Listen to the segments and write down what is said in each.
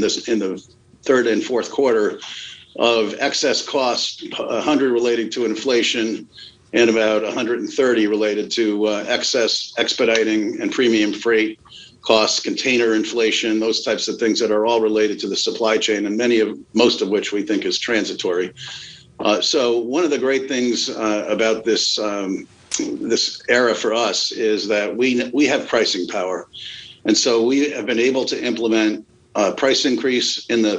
in the third and fourth quarter of excess cost, 100 related to inflation and about 130 related to excess expediting and premium freight costs, container inflation, those types of things that are all related to the supply chain, and most of which we think is transitory. So one of the great things about this this era for us is that we have pricing power. And so we have been able to implement a price increase in the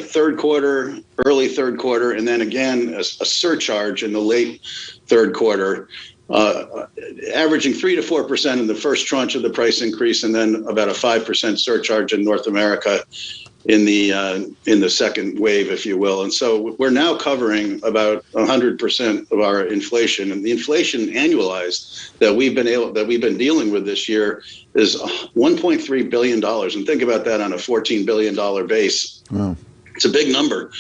early third quarter, and then again, a surcharge in the late third quarter, averaging 3 to 4% in the first tranche of the price increase, and then about a 5% surcharge in North America in the second wave, if you will. And so we're now covering about 100% of our inflation, and the inflation annualized that we've been dealing with this year is $1.3 billion. And think about that on a $14 billion base. Wow. It's a big number.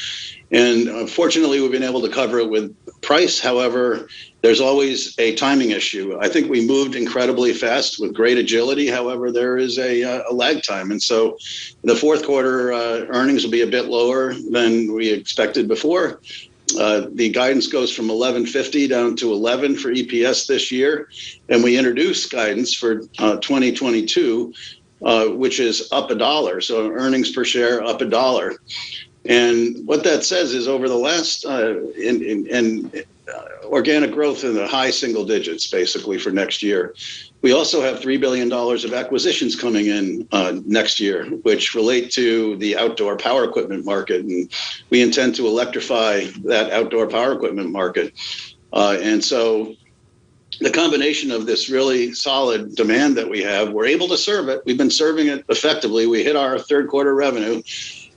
And fortunately, we've been able to cover it with price. However, there's always a timing issue. I think we moved incredibly fast with great agility. However, there is a lag time. And so the fourth quarter earnings will be a bit lower than we expected before. The guidance goes from $11.50 down to $11 for EPS this year. And we introduced guidance for 2022, which is up $1. So earnings per share up $1. And what that says is over the last organic growth in the high single digits, basically, for next year. We also have $3 billion of acquisitions coming in next year, which relate to the outdoor power equipment market. And we intend to electrify that outdoor power equipment market. And so the combination of this really solid demand that we have, we're able to serve it. We've been serving it effectively. We hit our third quarter revenue,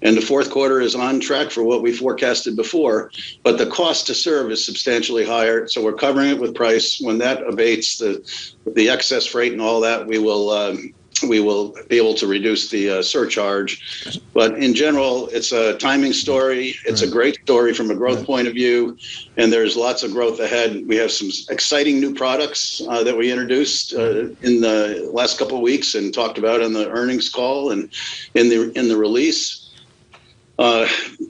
and the fourth quarter is on track for what we forecasted before, but the cost to serve is substantially higher. So we're covering it with price. When that abates, the excess freight and all that, we will be able to reduce the surcharge. But in general, it's a timing story. It's a great story from a growth point of view, and there's lots of growth ahead. We have some exciting new products that we introduced in the last couple of weeks and talked about on the earnings call and in the release.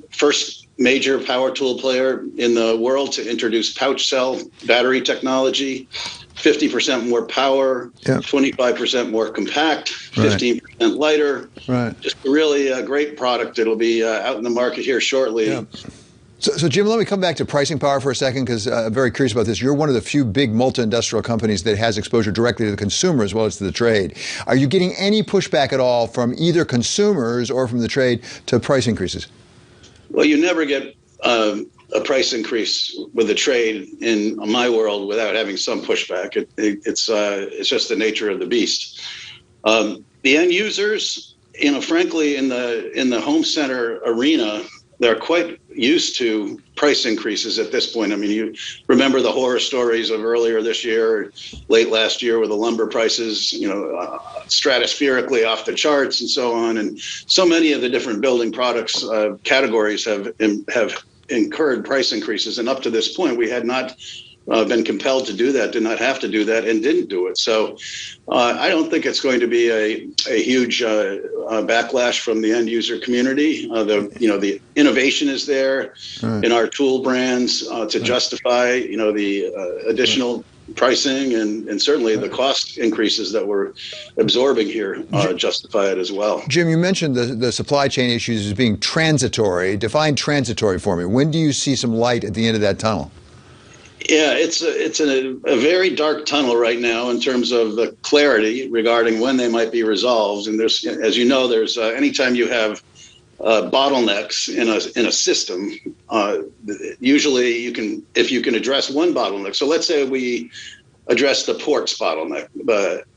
First major power tool player in the world to introduce pouch cell battery technology, 50% more power, 25% more compact, 15% lighter. Right. Just a really great product. It'll be out in the market here shortly. Yeah. So, Jim, let me come back to pricing power for a second, because I'm very curious about this. You're one of the few big multi-industrial companies that has exposure directly to the consumer as well as to the trade. Are you getting any pushback at all from either consumers or from the trade to price increases? Well, you never get a price increase with the trade in my world without having some pushback. It's just the nature of the beast. The end users, frankly, in the home center arena, they're quite used to price increases at this point. I mean, you remember the horror stories of earlier this year, late last year, with the lumber prices, stratospherically off the charts and so on. And so many of the different building products categories have incurred price increases. And up to this point, we had not been compelled to do that, did not have to do that, and didn't do it. So I don't think it's going to be a huge backlash from the end user community. The innovation is there in our tool brands to justify the additional pricing, and certainly the cost increases that we're absorbing here justify it as well. Jim, you mentioned the supply chain issues as being transitory. Define transitory for me. When do you see some light at the end of that tunnel? Yeah, it's a very dark tunnel right now in terms of the clarity regarding when they might be resolved. And there's, as you know, there's anytime you have bottlenecks in a system, usually if you can address one bottleneck. So let's say we address the ports bottleneck,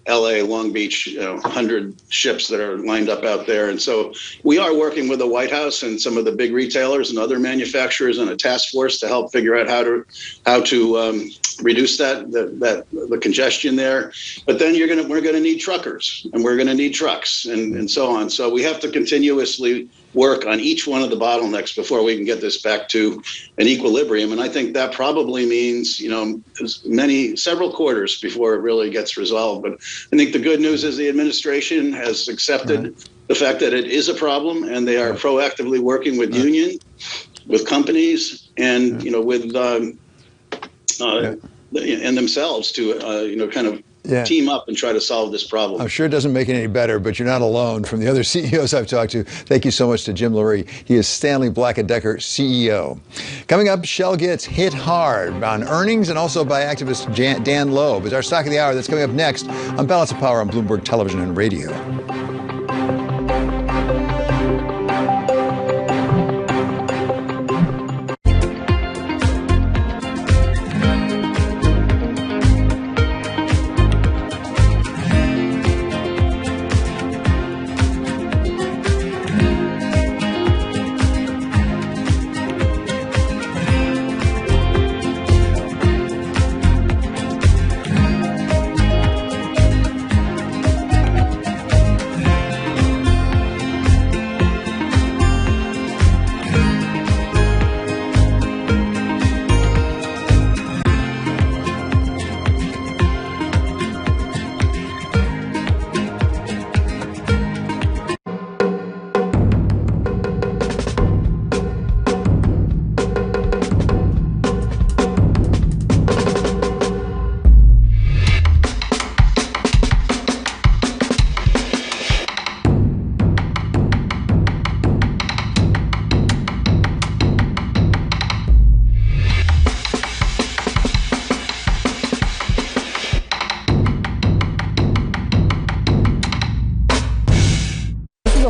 LA, Long Beach, 100 ships that are lined up out there. And so we are working with the White House and some of the big retailers and other manufacturers on a task force to help figure out how to reduce the congestion there. But then we're going to need truckers, and we're going to need trucks and so on. So we have to continuously work on each one of the bottlenecks before we can get this back to an equilibrium. And I think that probably means, several quarters before it really gets resolved. But I think the good news is the administration has accepted the fact that it is a problem, and they are proactively working with union, with companies, and with and themselves to kind of team up and try to solve this problem. I'm sure it doesn't make it any better, but you're not alone. From the other CEOs I've talked to, thank you so much to Jim Lurie. He is Stanley Black & Decker CEO. Coming up, Shell gets hit hard on earnings and also by activist Dan Loeb. It's our Stock of the Hour. That's coming up next on Balance of Power on Bloomberg Television and Radio.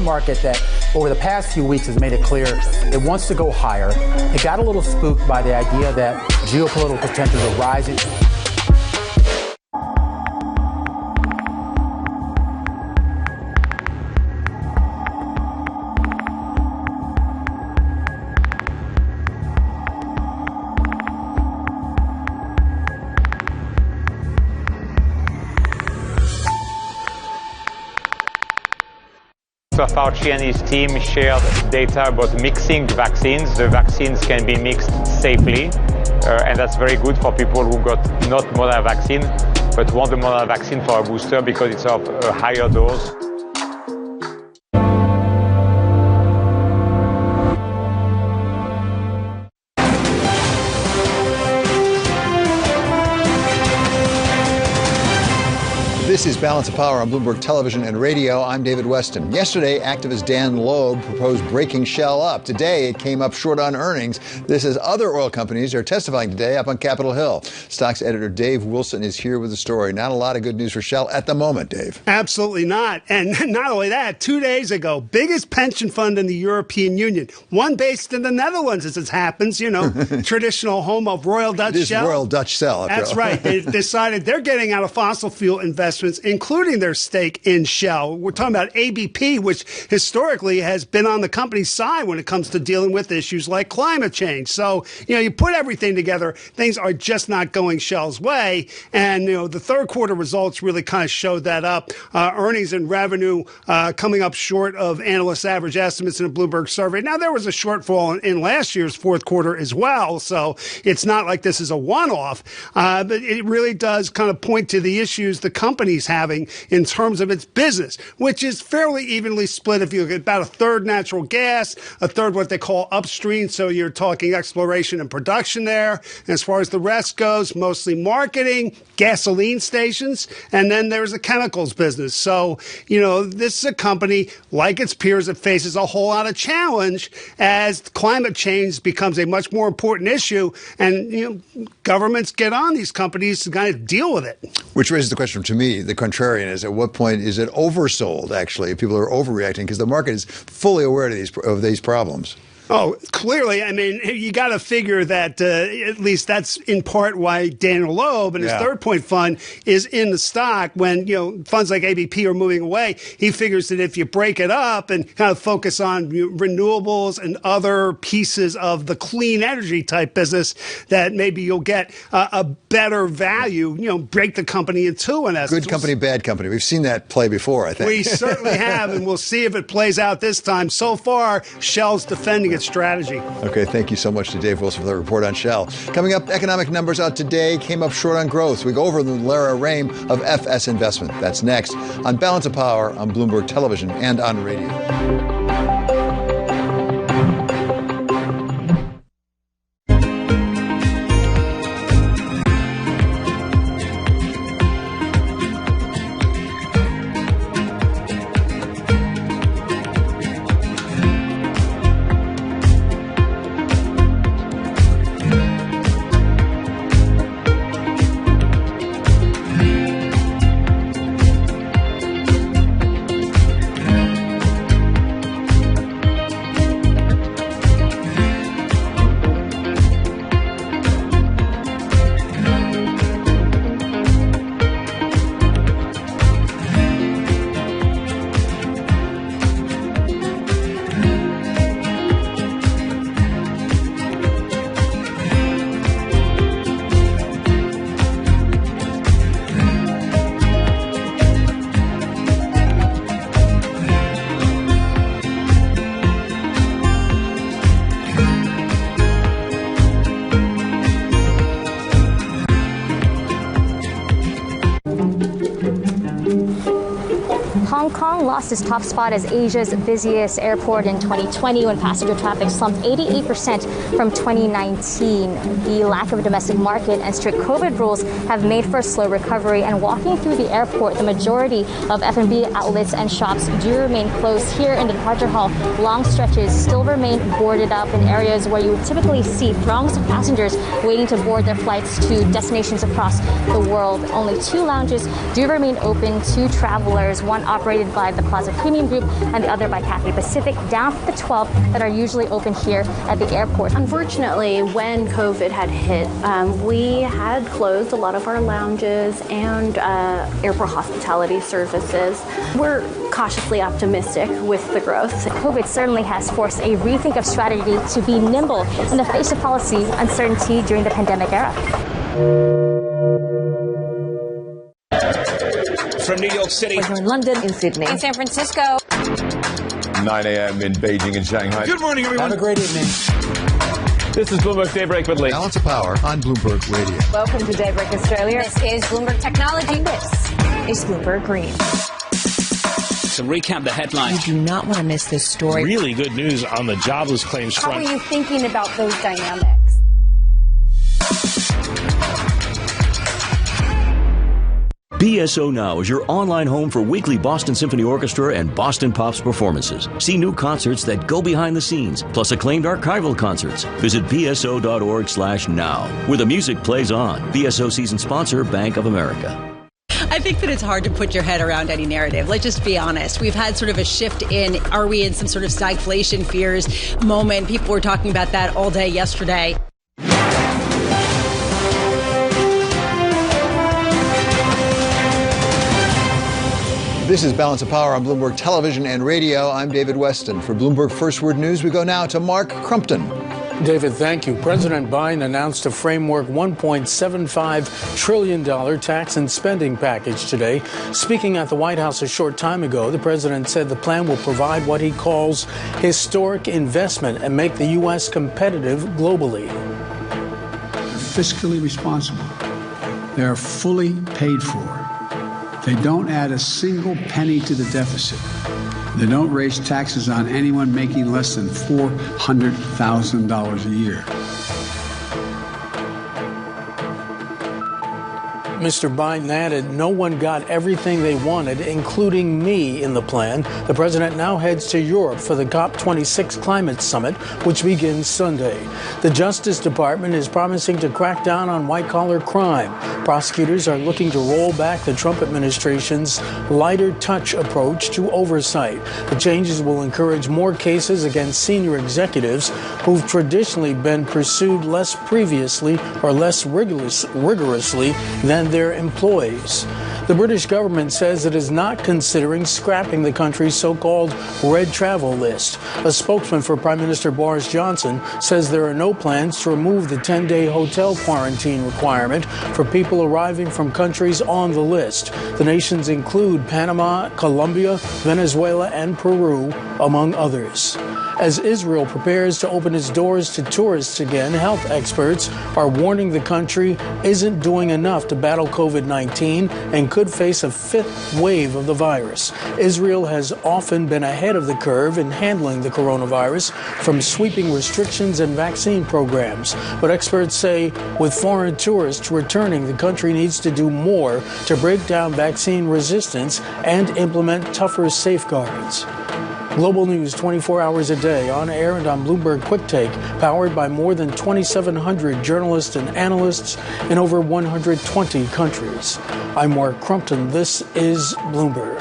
Market that over the past few weeks has made it clear it wants to go higher. It got a little spooked by the idea that geopolitical tensions are rising. Fauci and his team shared data about mixing vaccines. The vaccines can be mixed safely, and that's very good for people who got not Moderna vaccine, but want the Moderna vaccine for a booster because it's of a higher dose. This is Balance of Power on Bloomberg Television and Radio. I'm David Weston. Yesterday, activist Dan Loeb proposed breaking Shell up. Today, it came up short on earnings. This as other oil companies are testifying today up on Capitol Hill. Stocks editor Dave Wilson is here with the story. Not a lot of good news for Shell at the moment, Dave. Absolutely not. And not only that, 2 days ago, biggest pension fund in the European Union, one based in the Netherlands, as it happens, traditional home of Royal Dutch Shell. Royal Dutch Shell. That's right. They decided they're getting out of fossil fuel investments, including their stake in Shell. We're talking about ABP, which historically has been on the company's side when it comes to dealing with issues like climate change. So, you put everything together, things are just not going Shell's way. And, the third quarter results really kind of showed that up. Earnings and revenue coming up short of analysts' average estimates in a Bloomberg survey. Now, there was a shortfall in last year's fourth quarter as well. So it's not like this is a one-off, but it really does kind of point to the issues the company's having in terms of its business, which is fairly evenly split. If you look at about a third natural gas, a third what they call upstream, so you're talking exploration and production there. And as far as the rest goes, mostly marketing, gasoline stations, and then there's a chemicals business. So, this is a company, like its peers, that faces a whole lot of challenge as climate change becomes a much more important issue, and governments get on these companies to kind of deal with it. Which raises the question to me, the contrarian, is at what point is it oversold, actually, if people are overreacting, because the market is fully aware of these problems? Oh, clearly. I mean, you got to figure that at least that's in part why Daniel Loeb and his Third Point Fund is in the stock when, funds like ABP are moving away. He figures that if you break it up and kind of focus on renewables and other pieces of the clean energy type business, that maybe you'll get a better value, break the company in two, in essence. Good company, bad company. We've seen that play before, I think. We certainly have, and we'll see if it plays out this time. So far, Shell's defending its strategy. Okay, thank you so much to Dave Wilson for the report on Shell. Coming up, economic numbers out today came up short on growth. We go over the Lara Rame of FS Investment. That's next on Balance of Power on Bloomberg Television and on radio. Hong Kong lost its top spot as Asia's busiest airport in 2020 when passenger traffic slumped 88% from 2019. The lack of a domestic market and strict COVID rules have made for a slow recovery, and walking through the airport, the majority of F&B outlets and shops do remain closed. Here in the departure hall, long stretches still remain boarded up in areas where you would typically see throngs of passengers waiting to board their flights to destinations across the world. Only 2 lounges do remain open to travelers, one operated by the Plaza Premium Group and the other by Cathay Pacific, down from the 12 that are usually open here at the airport. Unfortunately, when COVID had hit, we had closed a lot of our lounges and airport hospitality services. We're cautiously optimistic with the growth. COVID certainly has forced a rethink of strategy to be nimble in the face of policy uncertainty during the pandemic era. From New York City, in London, in Sydney, In San Francisco. 9 a.m. in Beijing and Shanghai. Good morning, everyone. Have a great evening. This is Bloomberg Daybreak with Lee. Balance of Power on Bloomberg Radio. Welcome to Daybreak Australia. This is Bloomberg Technology. And this is Bloomberg Green. To recap the headlines. You do not want to miss this story. Really good news on the jobless claims How front. are you thinking about those dynamics? BSO Now is your online home for weekly Boston Symphony Orchestra and Boston Pops performances. See new concerts that go behind the scenes, plus acclaimed archival concerts. Visit bso.org/now, where the music plays on. BSO season sponsor, Bank of America. I think that it's hard to put your head around any narrative. Let's just be honest. We've had sort of a shift in, are we in some sort of stagflation fears moment? People were talking about that all day yesterday. This is Balance of Power on Bloomberg Television and Radio. I'm David Weston. For Bloomberg First Word News, we go now to Mark Crumpton. David, thank you. President Biden announced a framework $1.75 trillion tax and spending package today. Speaking at the White House a short time ago, the president said the plan will provide what he calls historic investment and make the U.S. competitive globally. Fiscally responsible. They are fully paid for. They don't add a single penny to the deficit. They don't raise taxes on anyone making less than $400,000 a year. Mr. Biden added, no one got everything they wanted, including me, in the plan. The president now heads to Europe for the COP26 climate summit, which begins Sunday. The Justice Department is promising to crack down on white-collar crime. Prosecutors are looking to roll back the Trump administration's lighter touch approach to oversight. The changes will encourage more cases against senior executives who've traditionally been pursued less previously or less rigorously than their employees. The British government says it is not considering scrapping the country's so-called red travel list. A spokesman for Prime Minister Boris Johnson says there are no plans to remove the 10-day hotel quarantine requirement for people arriving from countries on the list. The nations include Panama, Colombia, Venezuela, and Peru, among others. As Israel prepares to open its doors to tourists again, health experts are warning the country isn't doing enough to battle COVID-19 and could face a fifth wave of the virus. Israel has often been ahead of the curve in handling the coronavirus, from sweeping restrictions and vaccine programs. But experts say with foreign tourists returning, the country needs to do more to break down vaccine resistance and implement tougher safeguards. Global news 24 hours a day, on air and on Bloomberg Quick Take, powered by more than 2,700 journalists and analysts in over 120 countries. I'm Mark Crumpton. This is Bloomberg.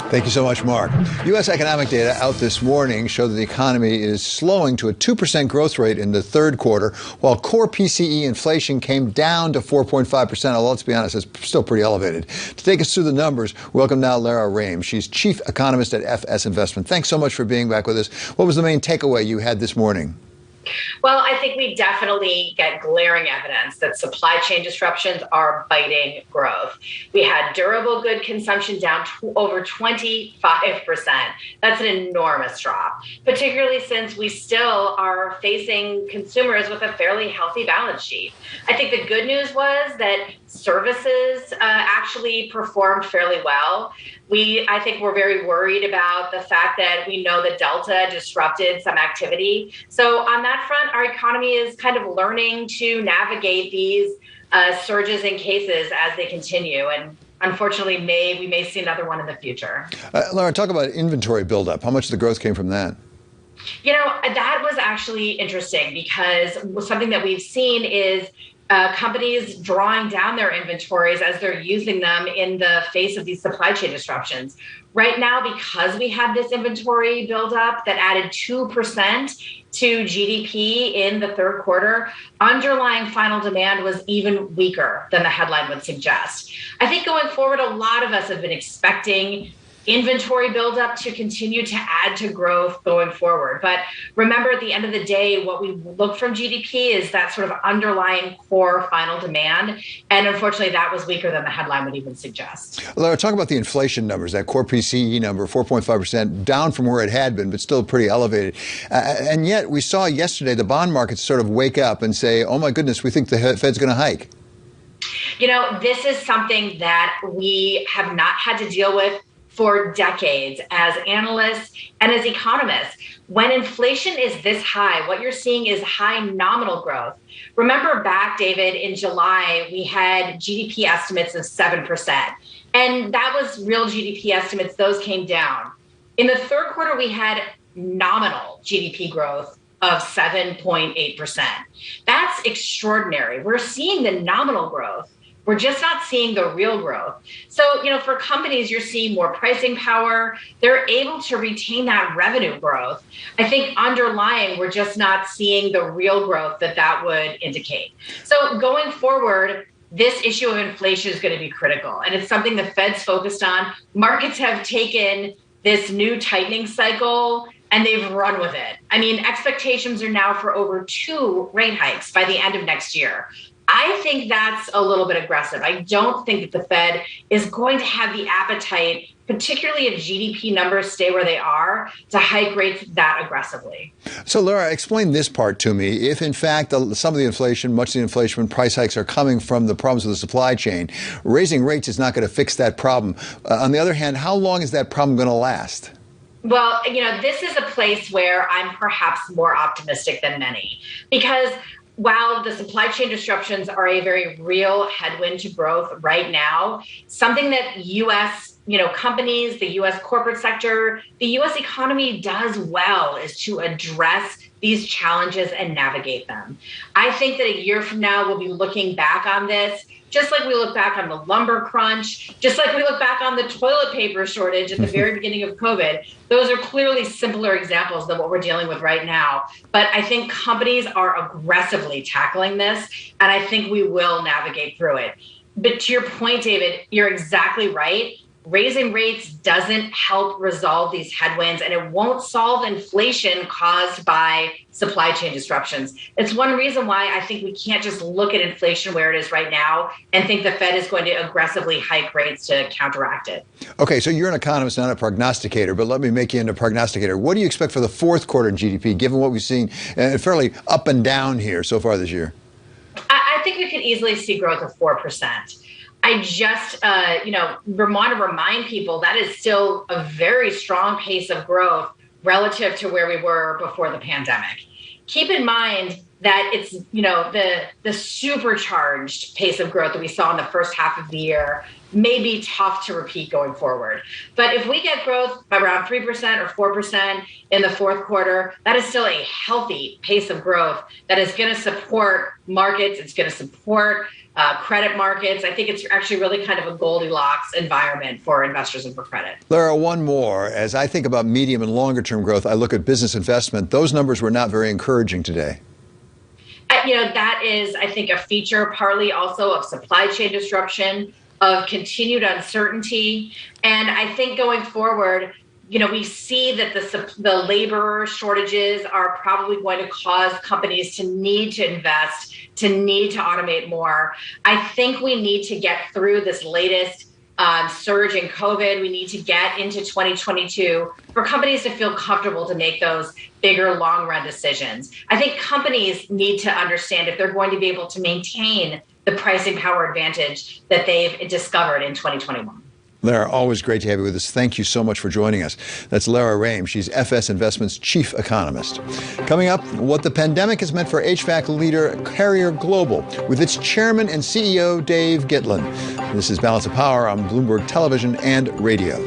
Thank you so much, Mark. U.S. economic data out this morning show that the economy is slowing to a 2% growth rate in the third quarter, while core PCE inflation came down to 4.5%, although let's be honest, it's still pretty elevated. To take us through the numbers, welcome now Lara Raim. She's chief economist at FS Investment. Thanks so much for being back with us. What was the main takeaway you had this morning? Well, I think we definitely get glaring evidence that supply chain disruptions are biting growth. We had durable good consumption down over 25%. That's an enormous drop, particularly since we still are facing consumers with a fairly healthy balance sheet. I think the good news was that services actually performed fairly well. I think we're very worried about the fact that we know that Delta disrupted some activity. So on that front, our economy is kind of learning to navigate these surges in cases as they continue. And unfortunately, we may see another one in the future. Laura, talk about inventory buildup. How much of the growth came from that? You know, that was actually interesting because something that we've seen is companies drawing down their inventories as they're using them in the face of these supply chain disruptions. Right now, because we had this inventory buildup that added 2% to GDP in the third quarter, underlying final demand was even weaker than the headline would suggest. I think going forward, a lot of us have been expecting inventory buildup to continue to add to growth going forward. But remember, at the end of the day, what we look from GDP is that sort of underlying core final demand. And unfortunately, that was weaker than the headline would even suggest. Laura, talk about the inflation numbers, that core PCE number, 4.5%, down from where it had been, but still pretty elevated. And yet we saw yesterday the bond markets sort of wake up and say, oh, my goodness, we think the Fed's going to hike. You know, this is something that we have not had to deal with for decades as analysts and as economists. When inflation is this high, what you're seeing is high nominal growth. Remember back, David, in July, we had GDP estimates of 7%. And that was real GDP estimates. Those came down. In the third quarter, we had nominal GDP growth of 7.8%. That's extraordinary. We're seeing the nominal growth. We're just not seeing the real growth. So, you know, for companies, you're seeing more pricing power. They're able to retain that revenue growth. I think underlying, we're just not seeing the real growth that would indicate. So going forward, this issue of inflation is going to be critical. And it's something the Fed's focused on. Markets have taken this new tightening cycle and they've run with it. I mean, expectations are now for over 2 rate hikes by the end of next year. I think that's a little bit aggressive. I don't think that the Fed is going to have the appetite, particularly if GDP numbers stay where they are, to hike rates that aggressively. So, Laura, explain this part to me. If, in fact, some of the inflation, much of the inflation when price hikes are coming from the problems with the supply chain, raising rates is not going to fix that problem. On the other hand, how long is that problem going to last? Well, you know, this is a place where I'm perhaps more optimistic than many, because while the supply chain disruptions are a very real headwind to growth right now, something that U.S. companies, the U.S. corporate sector, the U.S. economy does well is to address these challenges and navigate them. I think that a year from now, we'll be looking back on this, just like we look back on the lumber crunch, just like we look back on the toilet paper shortage at the very beginning of COVID. Those are clearly simpler examples than what we're dealing with right now. But I think companies are aggressively tackling this, and I think we will navigate through it. But to your point, David, you're exactly right. Raising rates doesn't help resolve these headwinds, and it won't solve inflation caused by supply chain disruptions. It's one reason why I think we can't just look at inflation where it is right now and think the Fed is going to aggressively hike rates to counteract it. Okay, so you're an economist, not a prognosticator, but let me make you into a prognosticator. What do you expect for the fourth quarter in GDP, given what we've seen fairly up and down here so far this year? I think we could easily see growth of 4%. I just, want to remind people that is still a very strong pace of growth relative to where we were before the pandemic. Keep in mind that it's, the supercharged pace of growth that we saw in the first half of the year may be tough to repeat going forward. But if we get growth by around 3% or 4% in the fourth quarter, that is still a healthy pace of growth that is going to support markets. It's going to support credit markets. I think it's actually really kind of a Goldilocks environment for investors and for credit. Lara, one more. As I think about medium and longer term growth, I look at business investment. Those numbers were not very encouraging today. That is, I think, a feature partly also of supply chain disruption, of continued uncertainty. And I think going forward, we see that the labor shortages are probably going to cause companies to need to invest, to need to automate more. I think we need to get through this latest surge in COVID. We need to get into 2022 for companies to feel comfortable to make those bigger long-run decisions. I think companies need to understand if they're going to be able to maintain the pricing power advantage that they've discovered in 2021. Lara, always great to have you with us. Thank you so much for joining us. That's Lara Rame. She's FS Investments Chief Economist. Coming up, what the pandemic has meant for HVAC leader Carrier Global with its chairman and CEO, Dave Gitlin. This is Balance of Power on Bloomberg Television and Radio.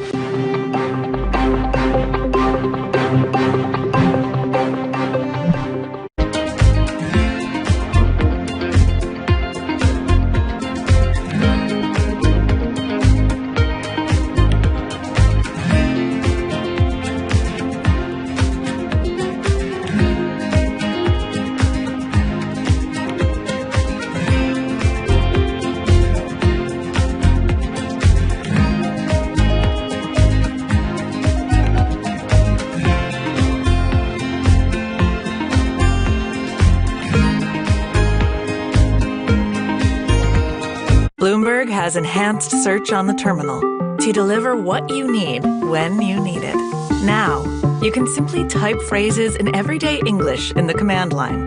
Bloomberg has enhanced search on the terminal to deliver what you need when you need it. Now, you can simply type phrases in everyday English in the command line.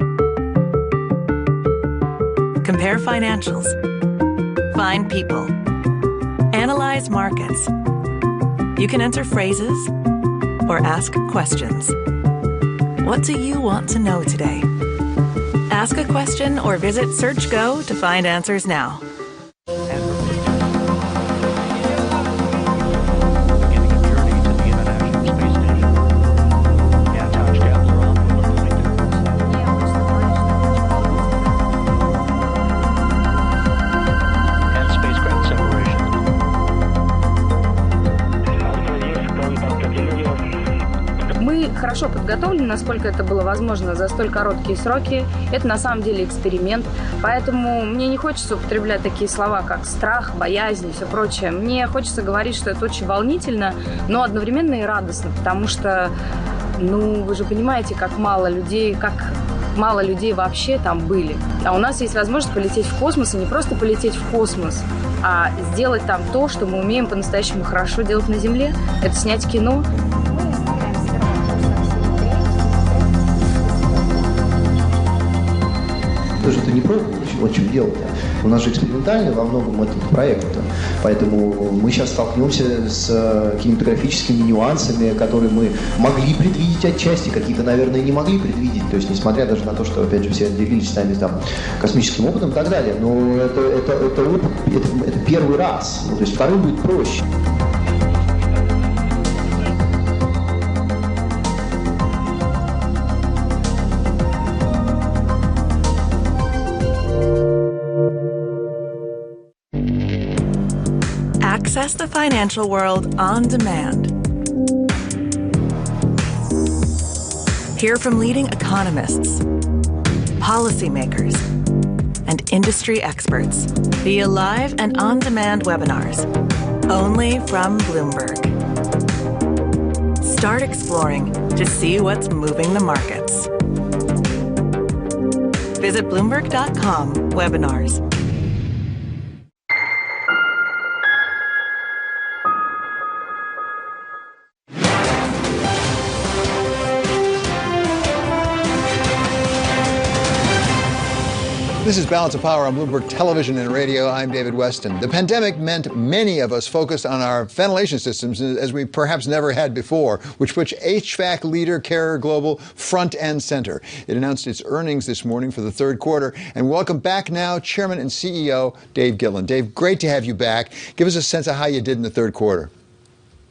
Compare financials. Find people. Analyze markets. You can enter phrases or ask questions. What do you want to know today? Ask a question or visit SearchGo to find answers now. Хорошо подготовлены, насколько это было возможно за столь короткие сроки. Это на самом деле эксперимент, поэтому мне не хочется употреблять такие слова, как страх, боязнь и все прочее. Мне хочется говорить, что это очень волнительно, но одновременно и радостно, потому что, вы же понимаете, как мало людей вообще там были. А у нас есть возможность полететь в космос, и не просто полететь в космос, а сделать там то, что мы умеем по-настоящему хорошо делать на Земле. Это снять кино. Тоже это не пробовал, в чем дело-то. У нас же экспериментальный во многом этот проект. Поэтому мы сейчас столкнемся с кинематографическими нюансами, которые мы могли предвидеть отчасти, какие-то, наверное, не могли предвидеть. То есть, несмотря даже на то, что, опять же, все делились с нами там космическим опытом и так далее. Но это первый раз. То есть второй будет проще. Access the financial world on demand. Hear from leading economists, policymakers, and industry experts via live and on-demand webinars, only from Bloomberg. Start exploring to see what's moving the markets. Visit Bloomberg.com/webinars. This is Balance of Power on Bloomberg Television and Radio. I'm David Weston. The pandemic meant many of us focused on our ventilation systems as we perhaps never had before, which puts HVAC leader Carrier Global front and center. It announced its earnings this morning for the third quarter. And welcome back now, Chairman and CEO Dave Gillen. Dave, great to have you back. Give us a sense of how you did in the third quarter.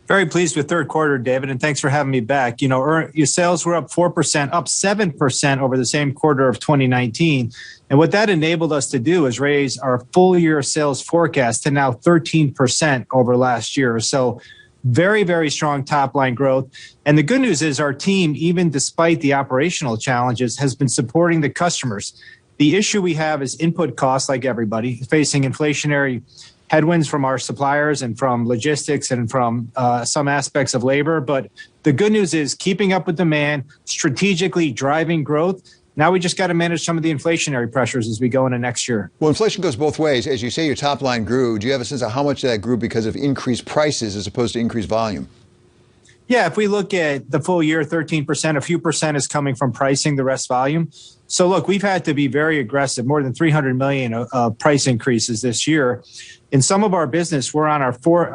Very pleased with third quarter, David, and thanks for having me back. You know, your sales were up 4%, up 7% over the same quarter of 2019. And what that enabled us to do is raise our full year sales forecast to now 13% over last year. So very, very strong top line growth. And the good news is our team, even despite the operational challenges, has been supporting the customers. The issue we have is input costs, like everybody, facing inflationary headwinds from our suppliers and from logistics and from some aspects of labor. But the good news is keeping up with demand, strategically driving growth. Now we just got to manage some of the inflationary pressures as we go into next year. Well, inflation goes both ways. As you say, your top line grew. Do you have a sense of how much of that grew because of increased prices as opposed to increased volume? Yeah, if we look at the full year, 13%, a few percent is coming from pricing, the rest volume. So look, we've had to be very aggressive, more than $300 million of price increases this year. In some of our business, we're on our fourth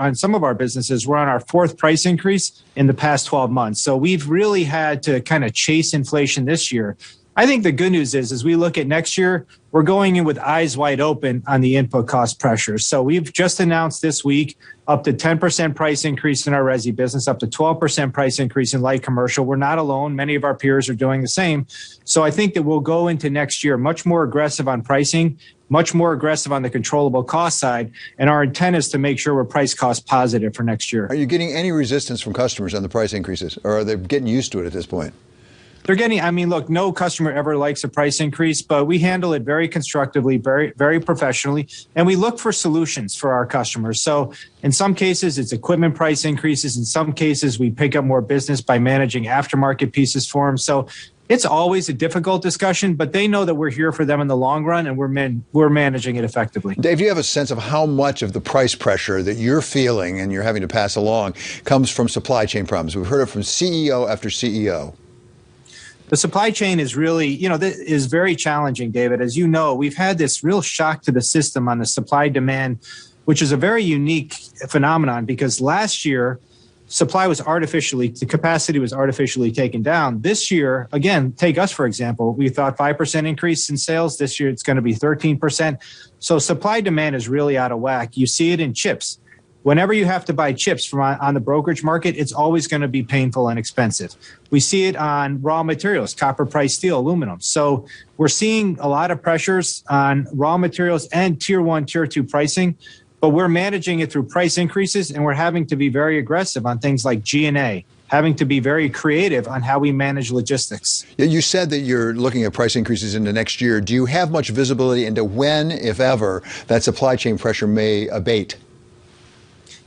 price increase in the past 12 months. So we've really had to kind of chase inflation this year. I think the good news is, as we look at next year, we're going in with eyes wide open on the input cost pressures. So we've just announced this week up to 10% price increase in our resi business, up to 12% price increase in light commercial. We're not alone. Many of our peers are doing the same. So I think that we'll go into next year much more aggressive on pricing, much more aggressive on the controllable cost side. And our intent is to make sure we're price cost positive for next year. Are you getting any resistance from customers on the price increases, or are they getting used to it at this point? They're getting, I mean, look, no customer ever likes a price increase, but we handle it very constructively, very, very professionally, and we look for solutions for our customers. So in some cases, it's equipment price increases. In some cases, we pick up more business by managing aftermarket pieces for them. So it's always a difficult discussion, but they know that we're here for them in the long run, and we're managing it effectively. Dave, do you have a sense of how much of the price pressure that you're feeling and you're having to pass along comes from supply chain problems? We've heard it from CEO after CEO. The supply chain is really, is very challenging, David. As you know, we've had this real shock to the system on the supply demand, which is a very unique phenomenon because last year, the capacity was artificially taken down. This year, again, take us, for example, we thought 5% increase in sales. This year, it's going to be 13%. So supply demand is really out of whack. You see it in chips. Whenever you have to buy chips on the brokerage market, it's always going to be painful and expensive. We see it on raw materials, copper price, steel, aluminum. So we're seeing a lot of pressures on raw materials and tier 1, tier 2 pricing, but we're managing it through price increases, and we're having to be very aggressive on things like G&A, having to be very creative on how we manage logistics. You said that you're looking at price increases into next year. Do you have much visibility into when, if ever, that supply chain pressure may abate?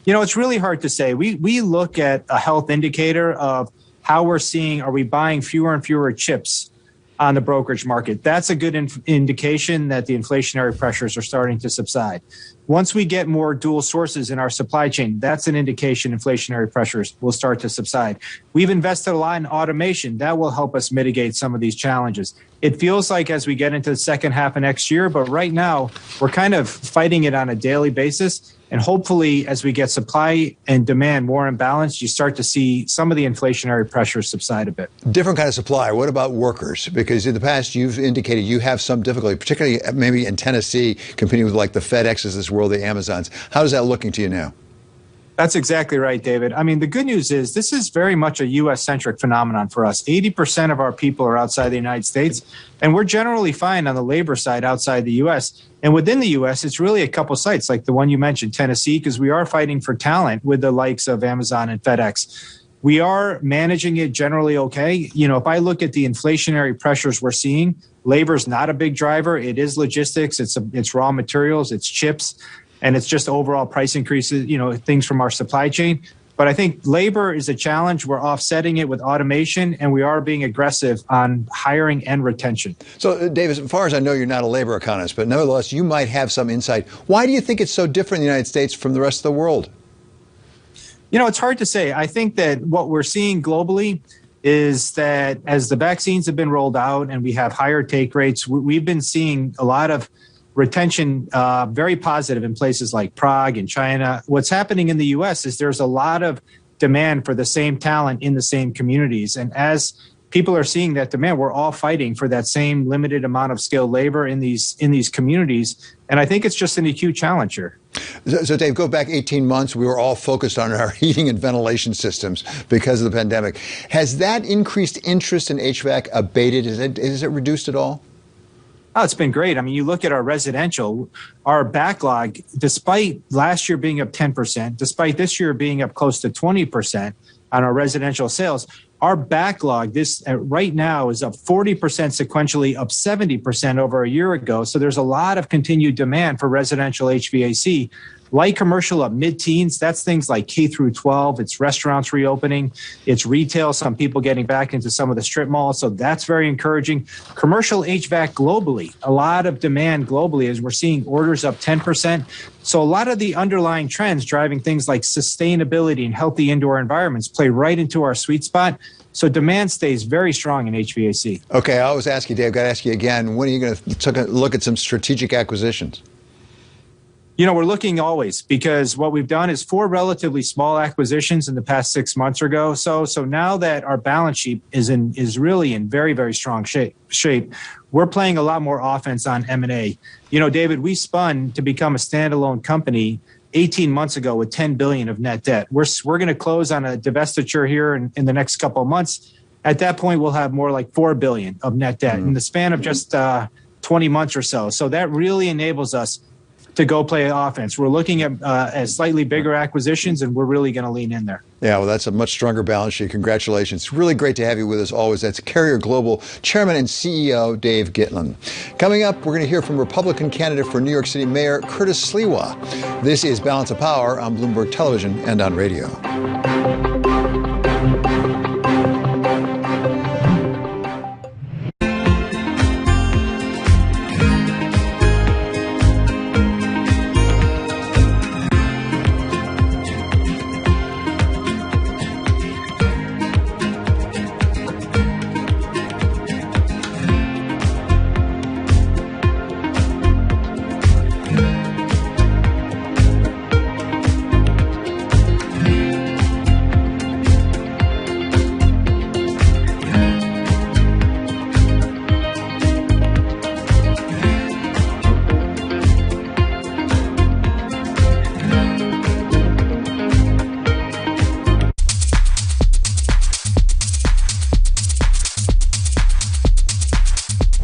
It's really hard to say. We look at a health indicator of how we're seeing, are we buying fewer and fewer chips on the brokerage market? That's a good indication that the inflationary pressures are starting to subside. Once we get more dual sources in our supply chain, that's an indication inflationary pressures will start to subside. We've invested a lot in automation. That will help us mitigate some of these challenges. It feels like as we get into the second half of next year, but right now we're kind of fighting it on a daily basis. And hopefully, as we get supply and demand more in balance, you start to see some of the inflationary pressures subside a bit. Different kind of supply. What about workers? Because in the past, you've indicated you have some difficulty, particularly maybe in Tennessee, competing with like the FedExes of this world, the Amazons. How is that looking to you now? That's exactly right, David. I mean, the good news is this is very much a U.S.-centric phenomenon for us. 80% of our people are outside the United States, and we're generally fine on the labor side outside the U.S. And within the U.S., it's really a couple sites like the one you mentioned, Tennessee, because we are fighting for talent with the likes of Amazon and FedEx. We are managing it generally okay. You know, if I look at the inflationary pressures we're seeing, labor is not a big driver. It is logistics, it's raw materials, it's chips, and it's just overall price increases, you know, things from our supply chain. But I think labor is a challenge. We're offsetting it with automation, and we are being aggressive on hiring and retention. So, Dave, as far as I know, you're not a labor economist, but nevertheless, you might have some insight. Why do you think it's so different in the United States from the rest of the world? You know, it's hard to say. I think that what we're seeing globally is that as the vaccines have been rolled out and we have higher take rates, we've been seeing a lot of retention very positive in places like Prague and China. What's happening in the U.S. is there's a lot of demand for the same talent in the same communities. And as people are seeing that demand, we're all fighting for that same limited amount of skilled labor in these communities. And I think it's just an acute challenge here. So, Dave, go back 18 months. We were all focused on our heating and ventilation systems because of the pandemic. Has that increased interest in HVAC abated? Is it reduced at all? Oh, it's been great. I mean, you look at our residential, our backlog, despite last year being up 10%, despite this year being up close to 20% on our residential sales, our backlog right now is up 40% sequentially, up 70% over a year ago. So there's a lot of continued demand for residential HVAC. Light commercial up mid-teens, that's things like K through 12. It's restaurants reopening. It's retail, some people getting back into some of the strip malls. So that's very encouraging. Commercial HVAC globally, a lot of demand globally as we're seeing orders up 10%. So a lot of the underlying trends driving things like sustainability and healthy indoor environments play right into our sweet spot. So demand stays very strong in HVAC. Okay, I always ask you, Dave, got to ask you again, when are you going to take a look at some strategic acquisitions? You know, we're looking always, because what we've done is 4 relatively small acquisitions in the past 6 months or so. So now that our balance sheet is really in very, very strong shape, we're playing a lot more offense on M&A. You know, David, we spun to become a standalone company 18 months ago with $10 billion of net debt. We're going to close on a divestiture here in the next couple of months. At that point, we'll have more like $4 billion of net debt in the span of just 20 months or so. So that really enables us to go play offense. We're looking at slightly bigger acquisitions, and we're really going to lean in there. Yeah, well, that's a much stronger balance sheet. Congratulations. It's really great to have you with us always. That's Carrier Global Chairman and CEO Dave Gitlin. Coming up, we're going to hear from Republican candidate for New York City Mayor Curtis Sliwa. This is Balance of Power on Bloomberg Television and on radio.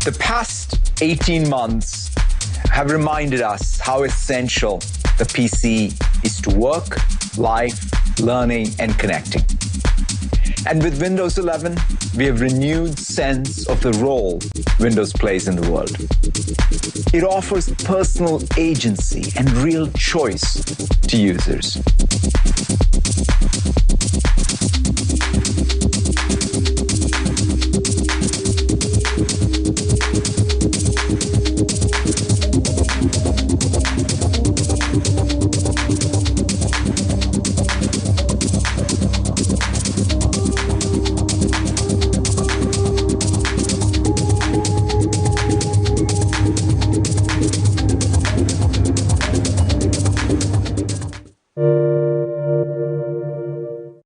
The past 18 months have reminded us how essential the PC is to work, life, learning, and connecting. And with Windows 11, we have renewed sense of the role Windows plays in the world. It offers personal agency and real choice to users.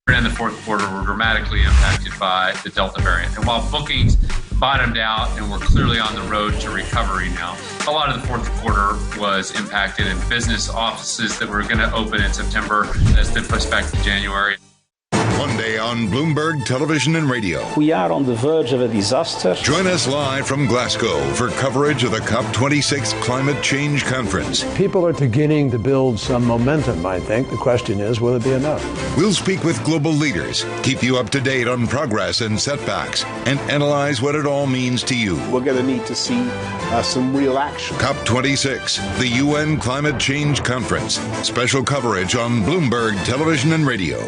In the fourth quarter were dramatically impacted by the Delta variant. And while bookings bottomed out and we're clearly on the road to recovery now, a lot of the fourth quarter was impacted, and business offices that were going to open in September has been pushed back to January. Monday on Bloomberg Television and Radio. We are on the verge of a disaster. Join us live from Glasgow for coverage of the COP26 Climate Change Conference. People are beginning to build some momentum, I think. The question is, will it be enough? We'll speak with global leaders, keep you up to date on progress and setbacks, and analyze what it all means to you. We're going to need to see some real action. COP26, the UN Climate Change Conference. Special coverage on Bloomberg Television and Radio.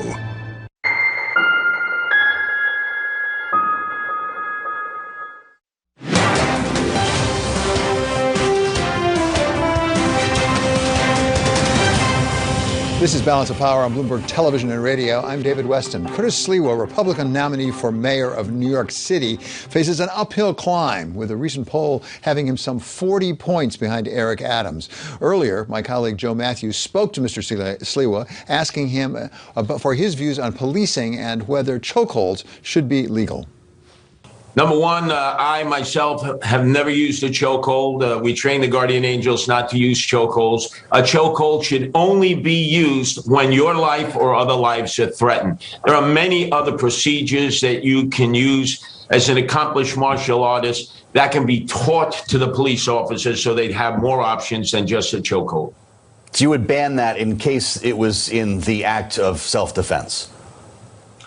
This is Balance of Power on Bloomberg Television and Radio. I'm David Weston. Curtis Sliwa, Republican nominee for mayor of New York City, faces an uphill climb, with a recent poll having him some 40 points behind Eric Adams. Earlier, my colleague Joe Matthews spoke to Mr. Sliwa, asking him for his views on policing and whether chokeholds should be legal. Number one, I myself have never used a chokehold. We train the guardian angels not to use chokeholds. A chokehold should only be used when your life or other lives are threatened. There are many other procedures that you can use. As an accomplished martial artist, that can be taught to the police officers so they'd have more options than just a chokehold. So you would ban that in case it was in the act of self-defense?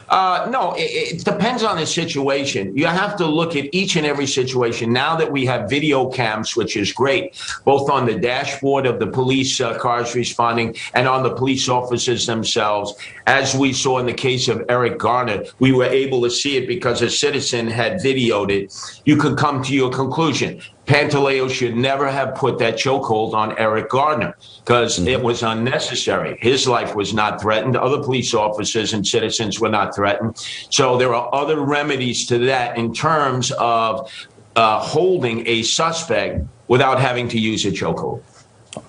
No, it depends on the situation. You have to look at each and every situation. Now that we have video cams, which is great, both on the dashboard of the police cars responding and on the police officers themselves, as we saw in the case of Eric Garner, we were able to see it because a citizen had videoed it. You could come to your conclusion. Pantaleo should never have put that chokehold on Eric Garner because it was unnecessary. His life was not threatened. Other police officers and citizens were not threatened. So there are other remedies to that in terms of holding a suspect without having to use a chokehold.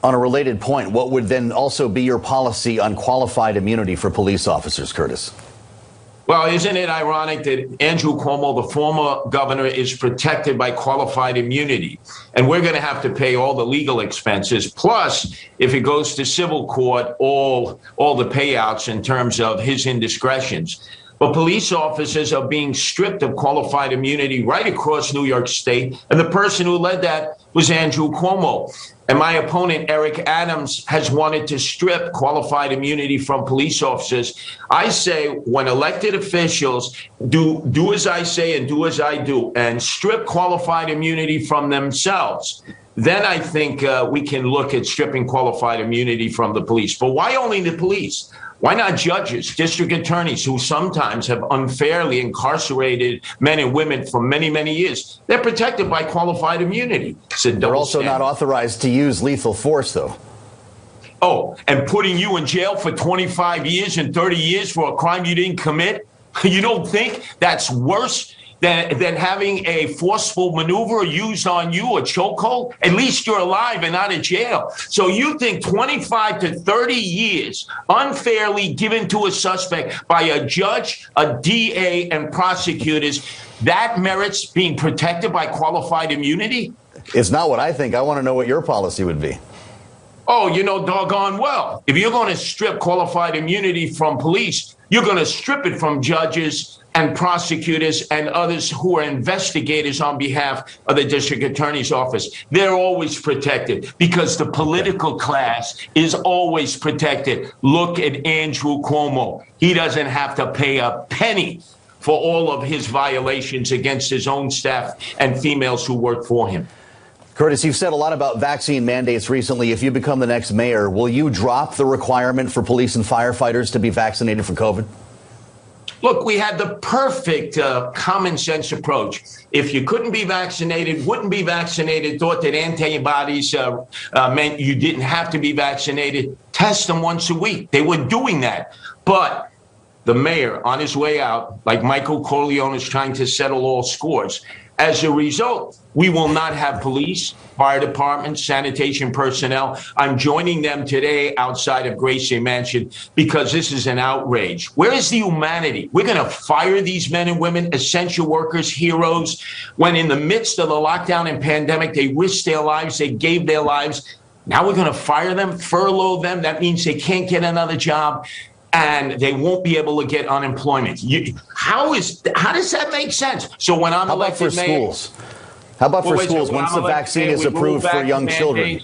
On a related point, what would then also be your policy on qualified immunity for police officers, Curtis? Well, isn't it ironic that Andrew Cuomo, the former governor, is protected by qualified immunity? And we're going to have to pay all the legal expenses. Plus, if it goes to civil court, all the payouts in terms of his indiscretions. But police officers are being stripped of qualified immunity right across New York State. And the person who led that was Andrew Cuomo. And my opponent, Eric Adams, has wanted to strip qualified immunity from police officers. I say when elected officials do as I say and do as I do and strip qualified immunity from themselves, then I think we can look at stripping qualified immunity from the police. But why only the police? Why not judges, district attorneys who sometimes have unfairly incarcerated men and women for many, many years? They're protected by qualified immunity. They're also not authorized to use lethal force, though. Oh, and putting you in jail for 25 years and 30 years for a crime you didn't commit? You don't think that's worse than having a forceful maneuver used on you, a chokehold? At least you're alive and out of jail. So you think 25 to 30 years unfairly given to a suspect by a judge, a DA, and prosecutors, that merits being protected by qualified immunity? It's not what I think. I want to know what your policy would be. Oh, you know doggone well. If you're going to strip qualified immunity from police, you're going to strip it from judges and prosecutors and others who are investigators on behalf of the district attorney's office. They're always protected because the political class is always protected. Look at Andrew Cuomo. He doesn't have to pay a penny for all of his violations against his own staff and females who work for him. Curtis, you've said a lot about vaccine mandates recently. If you become the next mayor, will you drop the requirement for police and firefighters to be vaccinated for COVID? Look, we had the perfect common sense approach. If you couldn't be vaccinated, wouldn't be vaccinated, thought that antibodies meant you didn't have to be vaccinated, test them once a week. They were doing that. But the mayor, on his way out, like Michael Corleone, is trying to settle all scores. As a result, we will not have police, fire departments, sanitation personnel. I'm joining them today outside of Gracie Mansion because this is an outrage. Where is the humanity? We're going to fire these men and women, essential workers, heroes, when in the midst of the lockdown and pandemic, they risked their lives, they gave their lives. Now we're going to fire them, furlough them. That means they can't get another job. and they won't be able to get unemployment. How does that make sense? So when I'm elected mayor, how about for schools once the vaccine is approved for young children?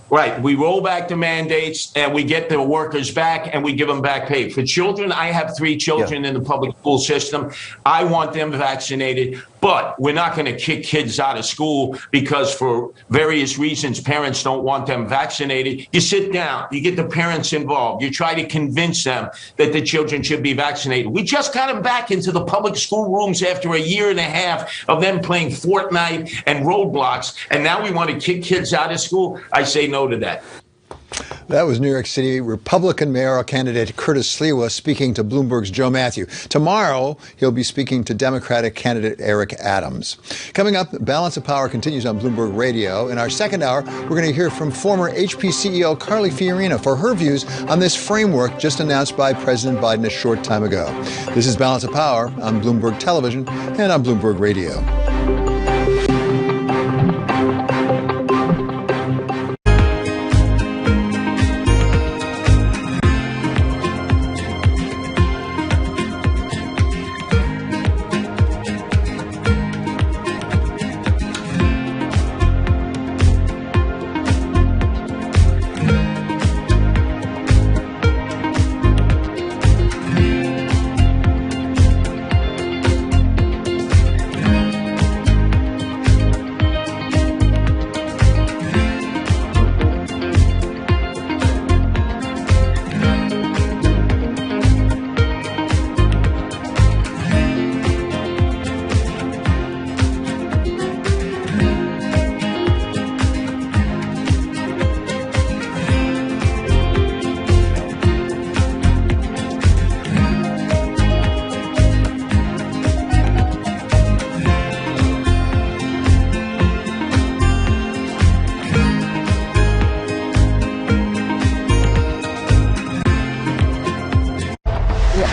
Right. We roll back the mandates and we get the workers back and we give them back pay. For children, I have 3 children in the public school system. I want them vaccinated, but we're not going to kick kids out of school because for various reasons, parents don't want them vaccinated. You sit down, you get the parents involved. You try to convince them that the children should be vaccinated. We just got them back into the public school rooms after a year and a half of them playing Fortnite and Roblox. And now we want to kick kids out of school. I say no to that. That was New York City Republican mayoral candidate Curtis Sliwa speaking to Bloomberg's Joe Matthew. Tomorrow, he'll be speaking to Democratic candidate Eric Adams. Coming up, Balance of Power continues on Bloomberg Radio. In our second hour, we're going to hear from former HP CEO Carly Fiorina for her views on this framework just announced by President Biden a short time ago. This is Balance of Power on Bloomberg Television and on Bloomberg Radio.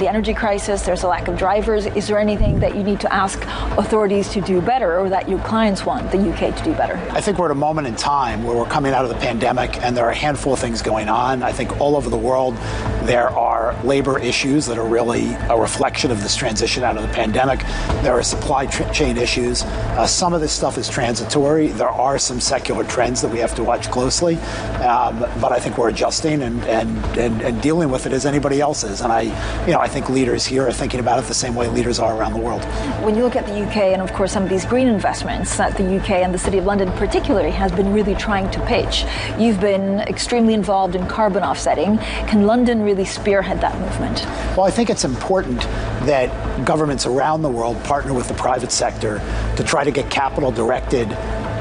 Energy crisis, there's a lack of drivers. Is there anything that you need to ask authorities to do better or that your clients want the UK to do better? I think we're at a moment in time where we're coming out of the pandemic and there are a handful of things going on. I think all over the world there are labor issues that are really a reflection of this transition out of the pandemic. There are supply chain issues. Some of this stuff is transitory. There are some secular trends that we have to watch closely. But I think we're adjusting and dealing with it as anybody else is. And I think leaders here are thinking about it the same way leaders are around the world. When you look at the UK and, of course, some of these green investments that the UK and the City of London particularly has been really trying to pitch, you've been extremely involved in carbon offsetting. Can London really spearhead that movement? Well, I think it's important that governments around the world partner with the private sector to try to get capital directed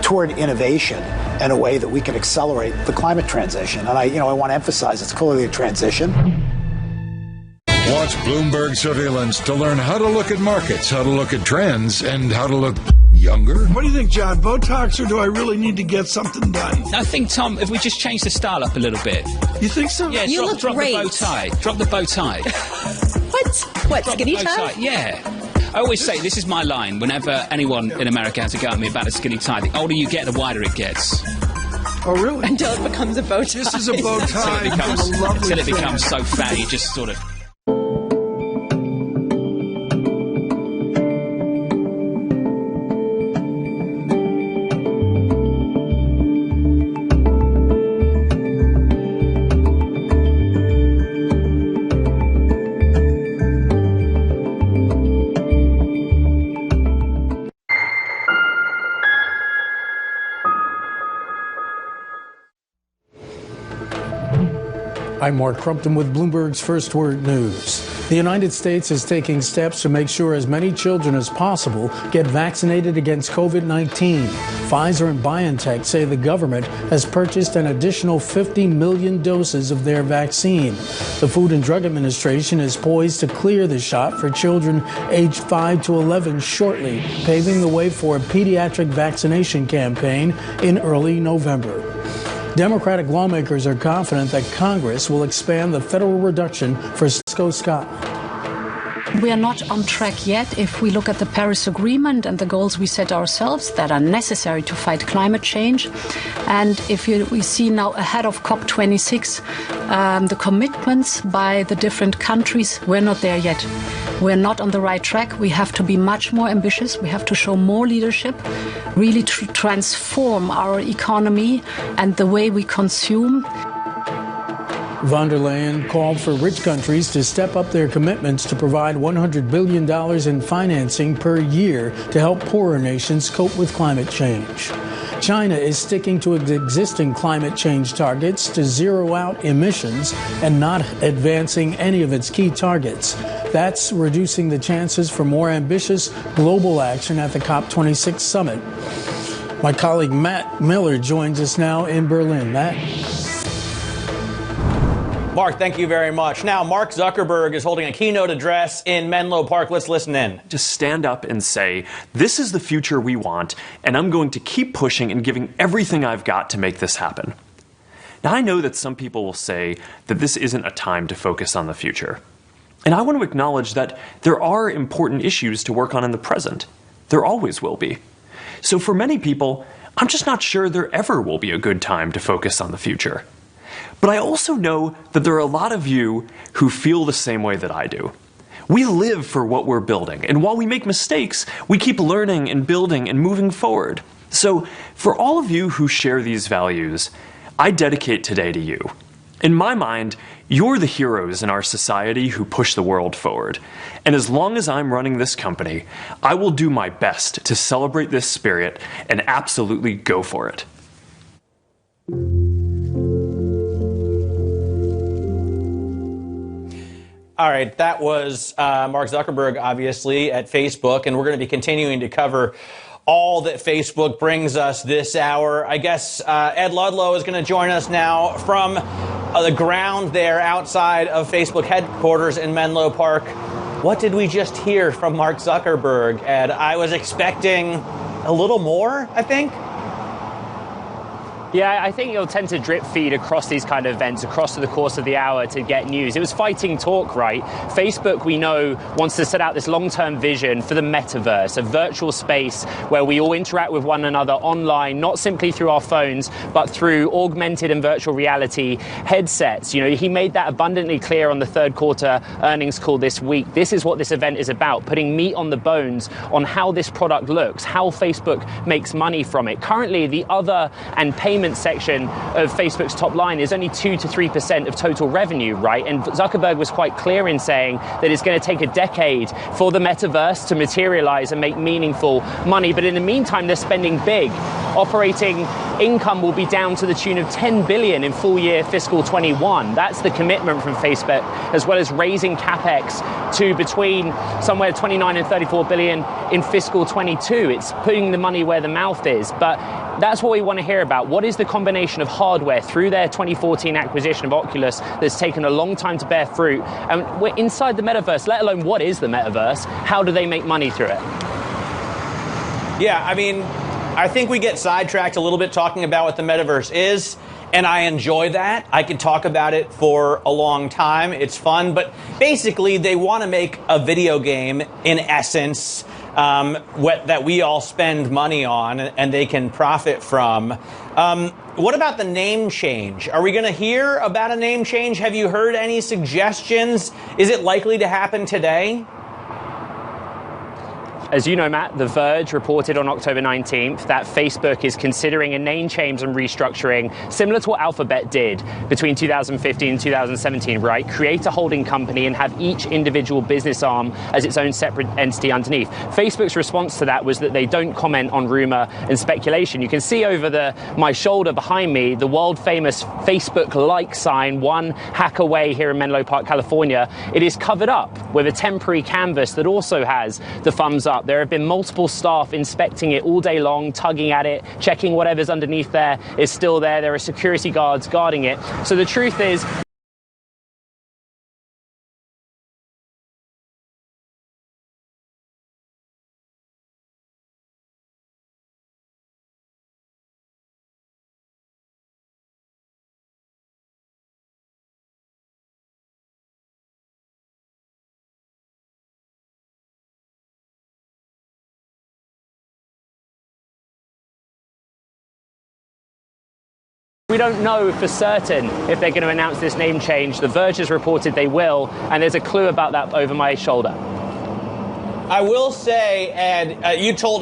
toward innovation in a way that we can accelerate the climate transition. And I want to emphasize it's clearly a transition. Watch Bloomberg Surveillance to learn how to look at markets, how to look at trends, and how to look younger. What do you think, John? Botox, or do I really need to get something done? I think, Tom, if we just change the style up a little bit. You think so? Yeah, you drop great. The bow tie. Drop the bow tie. What, skinny tie? Yeah. I always say, this is my line, whenever anyone in America has to go at me about a skinny tie. The older you get, the wider it gets. Oh, really? Until it becomes a bow tie. This is a bow tie. Until it becomes so fat, you just sort of... I'm Mark Crumpton with Bloomberg's First Word News. The United States is taking steps to make sure as many children as possible get vaccinated against COVID-19. Pfizer and BioNTech say the government has purchased an additional 50 million doses of their vaccine. The Food and Drug Administration is poised to clear the shot for children aged 5 to 11 shortly, paving the way for a pediatric vaccination campaign in early November. Democratic lawmakers are confident that Congress will expand the federal reduction for Scott. We are not on track yet if we look at the Paris Agreement and the goals we set ourselves that are necessary to fight climate change. And if we see now ahead of COP26 the commitments by the different countries, we're not there yet. We're not on the right track. We have to be much more ambitious. We have to show more leadership, really transform our economy and the way we consume. Von der Leyen called for rich countries to step up their commitments to provide $100 billion in financing per year to help poorer nations cope with climate change. China is sticking to its existing climate change targets to zero out emissions and not advancing any of its key targets. That's reducing the chances for more ambitious global action at the COP26 summit. My colleague Matt Miller joins us now in Berlin. Matt? Mark, thank you very much. Now, Mark Zuckerberg is holding a keynote address in Menlo Park. Let's listen in. To stand up and say, this is the future we want, and I'm going to keep pushing and giving everything I've got to make this happen. Now, I know that some people will say that this isn't a time to focus on the future. And I want to acknowledge that there are important issues to work on in the present. There always will be. So for many people, I'm just not sure there ever will be a good time to focus on the future. But I also know that there are a lot of you who feel the same way that I do. We live for what we're building, and while we make mistakes, we keep learning and building and moving forward. So, for all of you who share these values, I dedicate today to you. In my mind, you're the heroes in our society who push the world forward. And as long as I'm running this company, I will do my best to celebrate this spirit and absolutely go for it. All right, that was Mark Zuckerberg, obviously, at Facebook, and we're going to be continuing to cover all that Facebook brings us this hour. I guess Ed Ludlow is going to join us now from the ground there outside of Facebook headquarters in Menlo Park. What did we just hear from Mark Zuckerberg, Ed? I was expecting a little more, I think. Yeah, I think you'll tend to drip feed across these kind of events, across the course of the hour to get news. It was fighting talk, right? Facebook, we know, wants to set out this long-term vision for the metaverse, a virtual space where we all interact with one another online, not simply through our phones, but through augmented and virtual reality headsets. You know, he made that abundantly clear on the third quarter earnings call this week. This is what this event is about, putting meat on the bones on how this product looks, how Facebook makes money from it. Currently, the other and payment section of Facebook's top line is only 2 to 3% of total revenue, right? And Zuckerberg was quite clear in saying that it's going to take a decade for the metaverse to materialize and make meaningful money. But in the meantime, they're spending big. Operating income will be down to the tune of 10 billion in full year fiscal 21. That's the commitment from Facebook, as well as raising capex to between somewhere 29 and 34 billion in fiscal 22. It's putting the money where the mouth is. But that's what we want to hear about. What is the combination of hardware through their 2014 acquisition of Oculus that's taken a long time to bear fruit? And we're inside the metaverse, let alone what is the metaverse? How do they make money through it? Yeah, I mean, I think we get sidetracked a little bit talking about what the metaverse is, and I enjoy that. I could talk about it for a long time. It's fun, but basically they want to make a video game, in essence, that we all spend money on and they can profit from. What about the name change? Are we going to hear about a name change? Have you heard any suggestions? Is it likely to happen today? As you know, Matt, The Verge reported on October 19th that Facebook is considering a name change and restructuring similar to what Alphabet did between 2015 and 2017, right? Create a holding company and have each individual business arm as its own separate entity underneath. Facebook's response to that was that they don't comment on rumor and speculation. You can see over my shoulder behind me the world-famous Facebook like sign, one hack away here in Menlo Park, California. It is covered up with a temporary canvas that also has the thumbs up. There have been multiple staff inspecting it all day long, tugging at it, checking whatever's underneath there is still there. There are security guards guarding it. So the truth is, We don't know for certain if they're going to announce this name change. The Verge has reported they will, and there's a clue about that over my shoulder. I will say, Ed, you told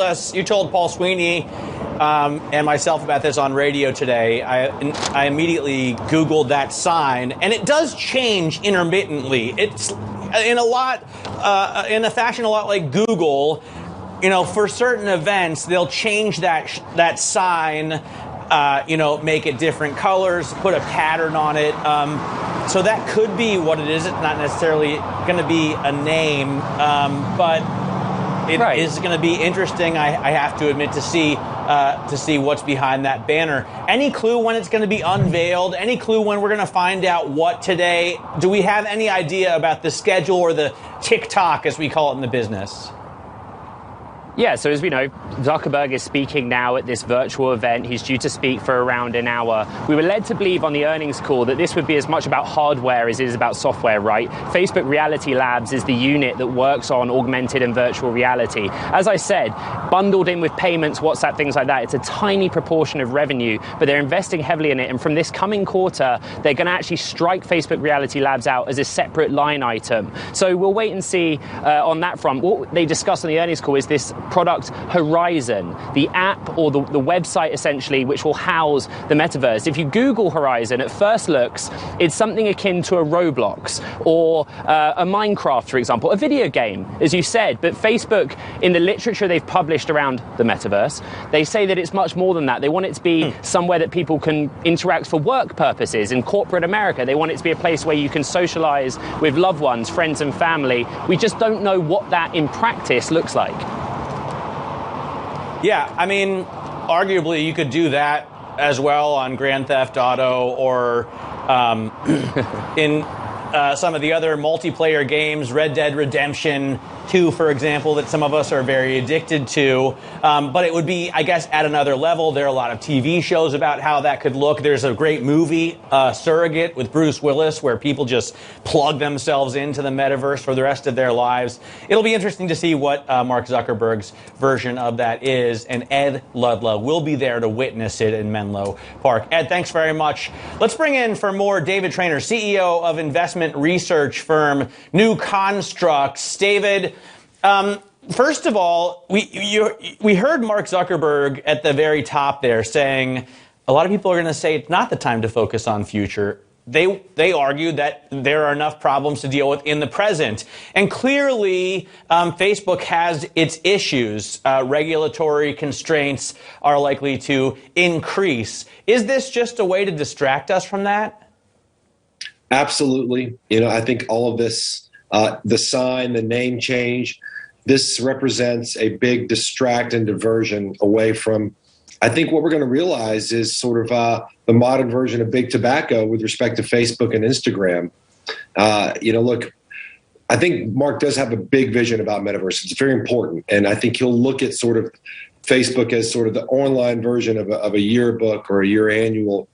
Paul Sweeney and myself about this on radio today. I immediately Googled that sign, and it does change intermittently. It's in a fashion a lot like Google. You know, for certain events, they'll change that sign. Make it different colors, put a pattern on it. So that could be what it is. It's not necessarily going to be a name, but it is going to be interesting, I have to admit, to see what's behind that banner. Any clue when it's going to be unveiled? Any clue when we're going to find out what today? Do we have any idea about the schedule or the TikTok, as we call it in the business? Yeah, so as we know, Zuckerberg is speaking now at this virtual event. He's due to speak for around an hour. We were led to believe on the earnings call that this would be as much about hardware as it is about software, right? Facebook Reality Labs is the unit that works on augmented and virtual reality. As I said, bundled in with payments, WhatsApp, things like that, it's a tiny proportion of revenue, but they're investing heavily in it. And from this coming quarter, they're going to actually strike Facebook Reality Labs out as a separate line item. So we'll wait and see on that front. What they discussed on the earnings call is this product Horizon, the app or the website essentially, which will house the metaverse. If you Google Horizon, at first looks, it's something akin to a Roblox or a Minecraft, for example, a video game, as you said. But Facebook, in the literature they've published around the metaverse, they say that it's much more than that. They want it to be somewhere that people can interact for work purposes. In corporate America, they want it to be a place where you can socialize with loved ones, friends and family. We just don't know what that in practice looks like. Yeah, I mean, arguably you could do that as well on Grand Theft Auto or in some of the other multiplayer games, Red Dead Redemption 2, for example, that some of us are very addicted to. But it would be, I guess, at another level. There are a lot of TV shows about how that could look. There's a great movie, Surrogate, with Bruce Willis, where people just plug themselves into the metaverse for the rest of their lives. It'll be interesting to see what Mark Zuckerberg's version of that is. And Ed Ludlow will be there to witness it in Menlo Park. Ed, thanks very much. Let's bring in for more David Traynor, CEO of investment research firm New Constructs. David, first of all, we heard Mark Zuckerberg at the very top there saying a lot of people are going to say it's not the time to focus on future. They argued that there are enough problems to deal with in the present. And clearly, Facebook has its issues. Regulatory constraints are likely to increase. Is this just a way to distract us from that? Absolutely. You know, I think all of this, the sign, the name change, this represents a big distract and diversion away from, I think what we're going to realize is sort of the modern version of big tobacco with respect to Facebook and Instagram. Look, I think Mark does have a big vision about metaverse. It's very important. And I think he'll look at sort of Facebook as sort of the online version of a yearbook or a year annual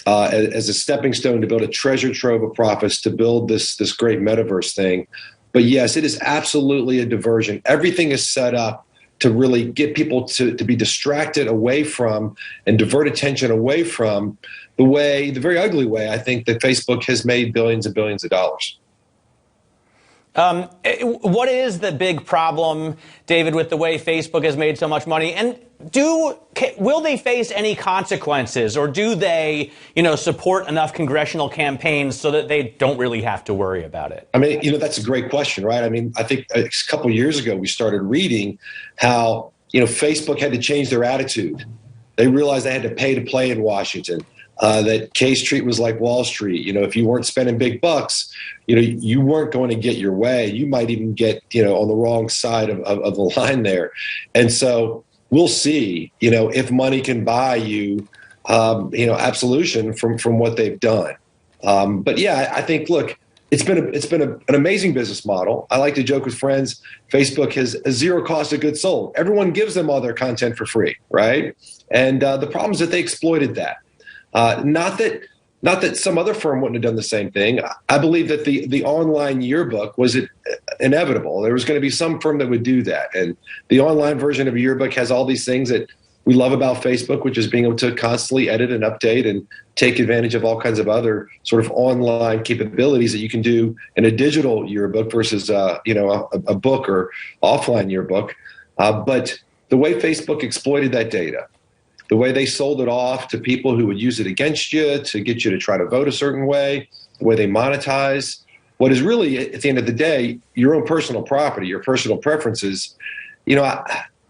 as a stepping stone to build a treasure trove of profits to build this great metaverse thing. But yes, it is absolutely a diversion. Everything is set up to really get people to be distracted away from and divert attention away from the very ugly way, I think, that Facebook has made billions and billions of dollars. What is the big problem, David, with the way Facebook has made so much money? And will they face any consequences, or do they, support enough congressional campaigns so that they don't really have to worry about it? I mean, that's a great question, right? I mean, I think a couple of years ago we started reading how, Facebook had to change their attitude. They realized they had to pay to play in Washington. That K Street was like Wall Street. If you weren't spending big bucks, you weren't going to get your way. You might even get, on the wrong side of the line there. And so we'll see, if money can buy you, absolution from what they've done. But yeah, I think, look, it's been an amazing business model. I like to joke with friends, Facebook has a zero cost of goods sold. Everyone gives them all their content for free, right? And the problem is that they exploited that. Not that some other firm wouldn't have done the same thing. I believe that the online yearbook was inevitable. There was going to be some firm that would do that. And the online version of a yearbook has all these things that we love about Facebook, which is being able to constantly edit and update and take advantage of all kinds of other sort of online capabilities that you can do in a digital yearbook versus a book or offline yearbook. But the way Facebook exploited that data, the way they sold it off to people who would use it against you to get you to try to vote a certain way, the way they monetize, what is really, at the end of the day, your own personal property, your personal preferences,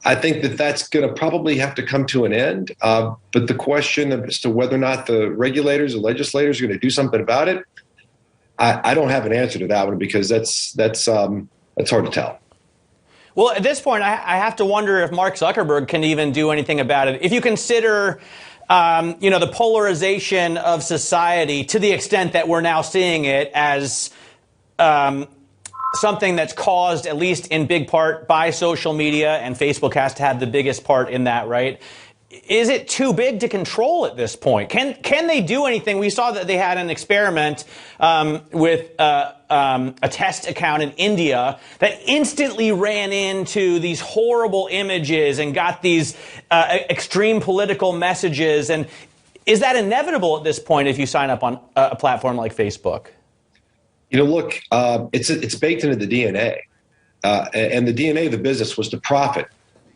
I think that that's going to probably have to come to an end. But the question as to whether or not the regulators or legislators are going to do something about it, I don't have an answer to that one, because that's hard to tell. Well, at this point, I have to wonder if Mark Zuckerberg can even do anything about it. If you consider, the polarization of society to the extent that we're now seeing it as something that's caused, at least in big part, by social media, and Facebook has to have the biggest part in that, right? Is it too big to control at this point? Can they do anything? We saw that they had an experiment with a test account in India that instantly ran into these horrible images and got these extreme political messages. And is that inevitable at this point if you sign up on a platform like Facebook? Look, it's baked into the DNA. And the DNA of the business was to profit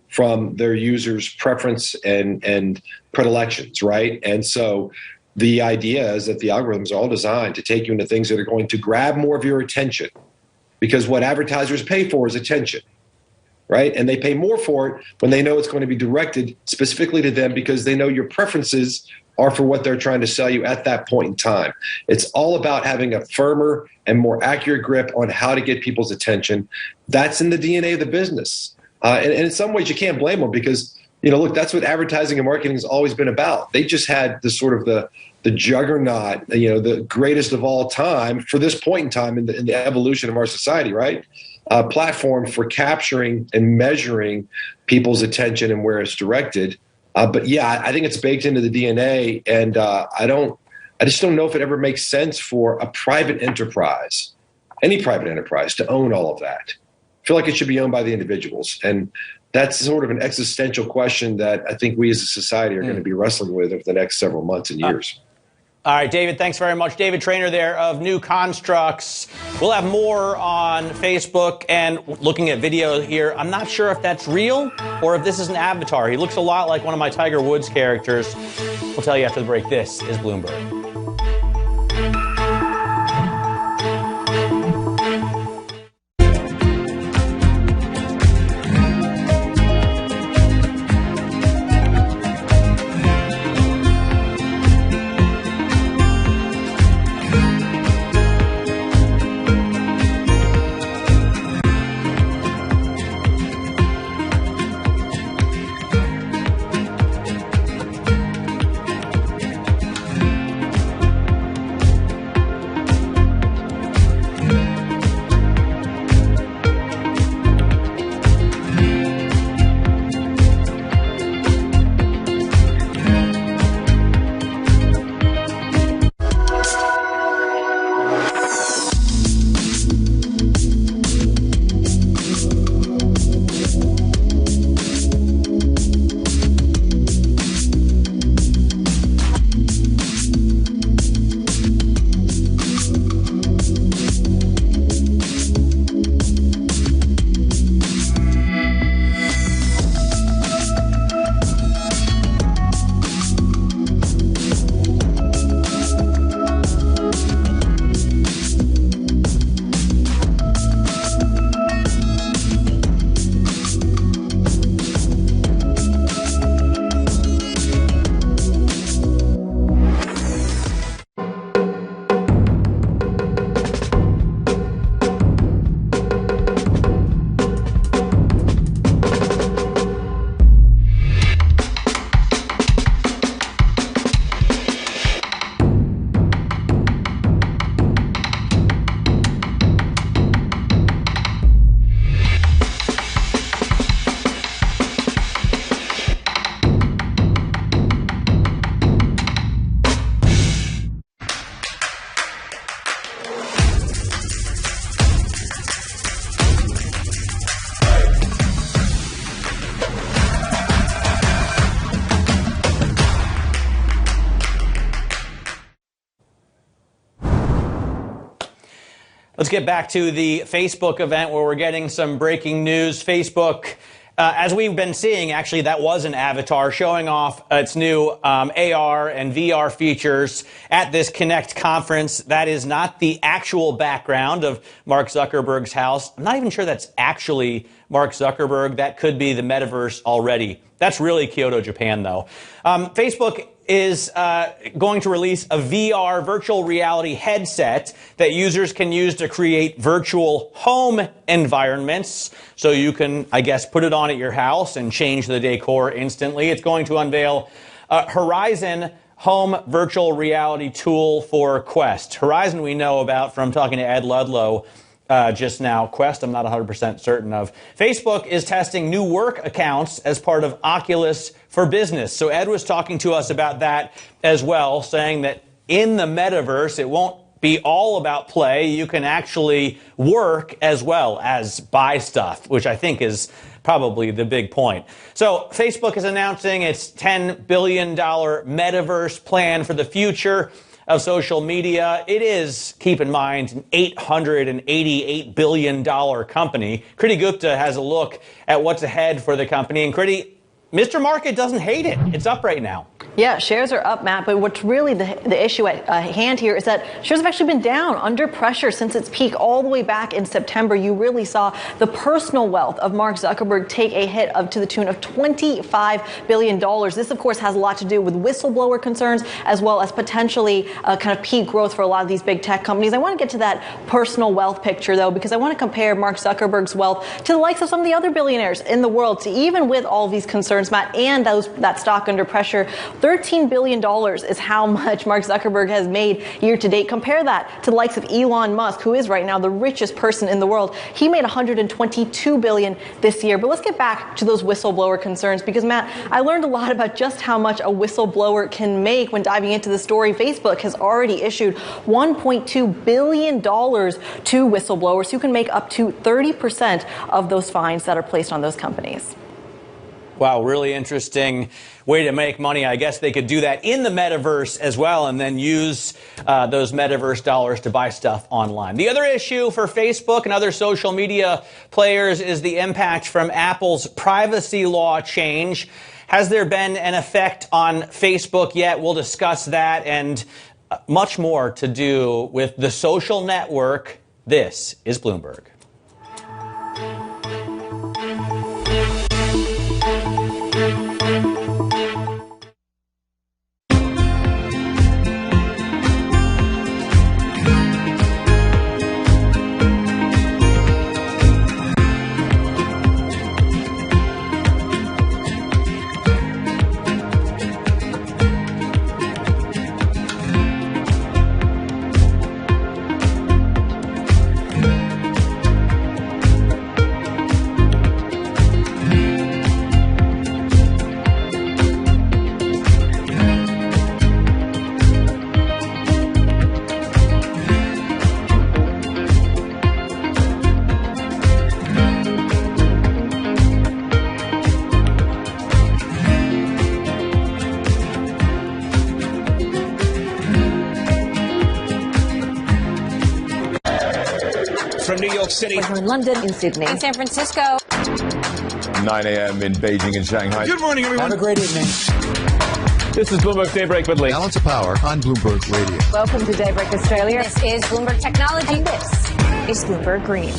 from their users' preference and predilections, right? And so the idea is that the algorithms are all designed to take you into things that are going to grab more of your attention, because what advertisers pay for is attention, right? And they pay more for it when they know it's going to be directed specifically to them, because they know your preferences are for what they're trying to sell you at that point in time. It's all about having a firmer and more accurate grip on how to get people's attention. That's in the DNA of the business. And in some ways, you can't blame them, because, look, that's what advertising and marketing has always been about. They just had the sort of the juggernaut, the greatest of all time for this point in time in the evolution of our society, right? Platform for capturing and measuring people's attention and where it's directed. But yeah, I think it's baked into the DNA, and I just don't know if it ever makes sense for a private enterprise, any private enterprise, to own all of that. I feel like it should be owned by the individuals, and that's sort of an existential question that I think we as a society are going to be wrestling with over the next several months and years. All right, David, thanks very much. David Traynor there of New Constructs. We'll have more on Facebook, and looking at video here, I'm not sure if that's real or if this is an avatar. He looks a lot like one of my Tiger Woods characters. We'll tell you after the break. This is Bloomberg. Let's get back to the Facebook event where we're getting some breaking news. Facebook, as we've been seeing, actually, that was an avatar showing off its new AR and VR features at this Connect conference. That is not the actual background of Mark Zuckerberg's house. I'm not even sure that's actually Mark Zuckerberg. That could be the metaverse already. That's really Kyoto, Japan, though. Facebook is going to release a VR virtual reality headset that users can use to create virtual home environments. So you can, I guess, put it on at your house and change the decor instantly. It's going to unveil Horizon home virtual reality tool for Quest. Horizon we know about from talking to Ed Ludlow just now. Quest, I'm not 100% certain of. Facebook is testing new work accounts as part of Oculus for Business. So Ed was talking to us about that as well, saying that in the metaverse, it won't be all about play. You can actually work as well as buy stuff, which I think is probably the big point. So Facebook is announcing its $10 billion metaverse plan for the future of social media. It is, keep in mind, an $888 billion company. Kriti Gupta has a look at what's ahead for the company. And Kriti, Mr. Market doesn't hate it. It's up right now. Yeah, shares are up, Matt, but what's really the issue at hand here is that shares have actually been down under pressure since its peak all the way back in September. You really saw the personal wealth of Mark Zuckerberg take a hit to the tune of $25 billion. This, of course, has a lot to do with whistleblower concerns as well as potentially kind of peak growth for a lot of these big tech companies. I want to get to that personal wealth picture, though, because I want to compare Mark Zuckerberg's wealth to the likes of some of the other billionaires in the world. So even with all these concerns, Matt, and that stock under pressure, $13 billion is how much Mark Zuckerberg has made year to date. Compare that to the likes of Elon Musk, who is right now the richest person in the world. He made $122 billion this year. But let's get back to those whistleblower concerns, because, Matt, I learned a lot about just how much a whistleblower can make when diving into the story. Facebook has already issued $1.2 billion to whistleblowers who can make up to 30% of those fines that are placed on those companies. Wow, really interesting way to make money. I guess they could do that in the metaverse as well and then use those metaverse dollars to buy stuff online. The other issue for Facebook and other social media players is the impact from Apple's privacy law change. Has there been an effect on Facebook yet? We'll discuss that and much more to do with the social network. This is Bloomberg. From New York City. We're in London, in Sydney, in San Francisco. 9 a.m. in Beijing and Shanghai. Good morning, everyone. Have a great evening. This is Bloomberg Daybreak with Lee. Balance of Power on Bloomberg Radio. Welcome to Daybreak Australia. This is Bloomberg Technology. And this is Bloomberg Green.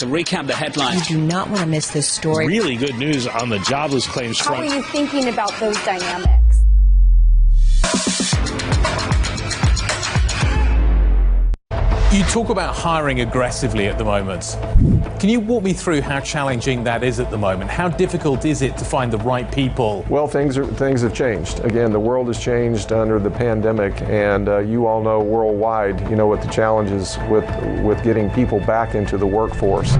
To recap the headlines. You do not want to miss this story. Really good news on the jobless claims How front. are you thinking about those dynamics? You talk about hiring aggressively at the moment. Can you walk me through how challenging that is at the moment? How difficult is it to find the right people? Well, things have changed. Again, the world has changed under the pandemic, and you all know worldwide, what the challenges with getting people back into the workforce.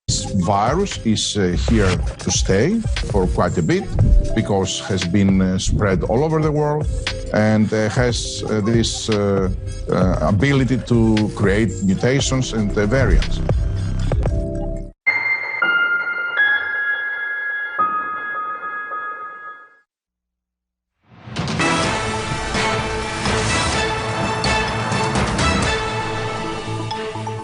This virus is here to stay for quite a bit because it has been spread all over the world and has this ability to create mutations and variants.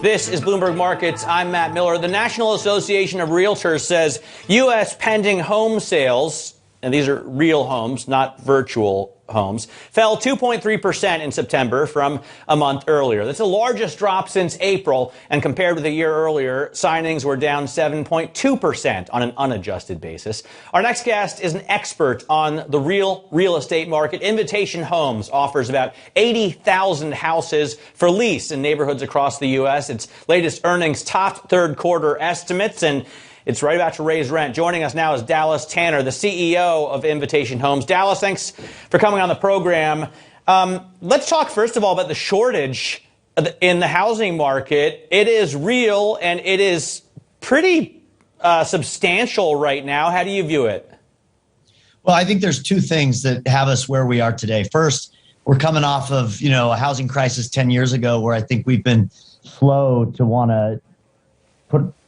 This is Bloomberg Markets. I'm Matt Miller. The National Association of Realtors says U.S. pending home sales, and these are real homes, not virtual homes, fell 2.3% in September from a month earlier. That's the largest drop since April, and compared with a year earlier, signings were down 7.2% on an unadjusted basis. Our next guest is an expert on the real estate market. Invitation Homes offers about 80,000 houses for lease in neighborhoods across the U.S. Its latest earnings topped third quarter estimates, and it's right about to raise rent. Joining us now is Dallas Tanner, the CEO of Invitation Homes. Dallas, thanks for coming on the program. Let's talk, first of all, about the shortage in the housing market. It is real, and it is pretty substantial right now. How do you view it? Well, I think there's two things that have us where we are today. First, we're coming off of, a housing crisis 10 years ago where I think we've been slow to want to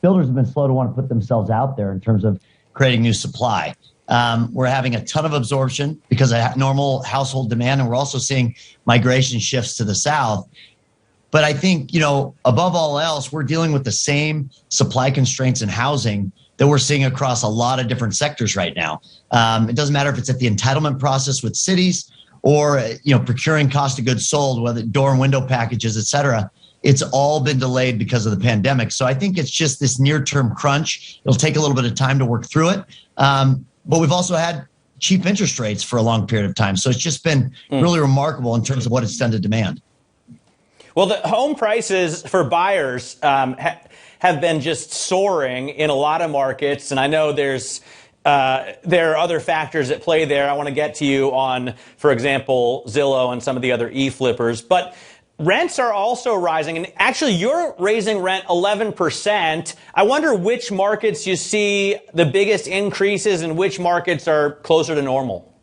builders have been slow to want to put themselves out there in terms of creating new supply. We're having a ton of absorption because of normal household demand, and we're also seeing migration shifts to the south. But I think, above all else, we're dealing with the same supply constraints in housing that we're seeing across a lot of different sectors right now. It doesn't matter if it's at the entitlement process with cities or, procuring cost of goods sold, whether door and window packages, et cetera. It's all been delayed because of the pandemic. So I think it's just this near-term crunch. It'll take a little bit of time to work through it. But we've also had cheap interest rates for a long period of time. So it's just been really remarkable in terms of what it's done to demand. Well, the home prices for buyers have been just soaring in a lot of markets. And I know there are other factors at play there. I want to get to you on, for example, Zillow and some of the other e-flippers. But rents are also rising, and actually you're raising rent 11%. I wonder which markets you see the biggest increases and which markets are closer to normal.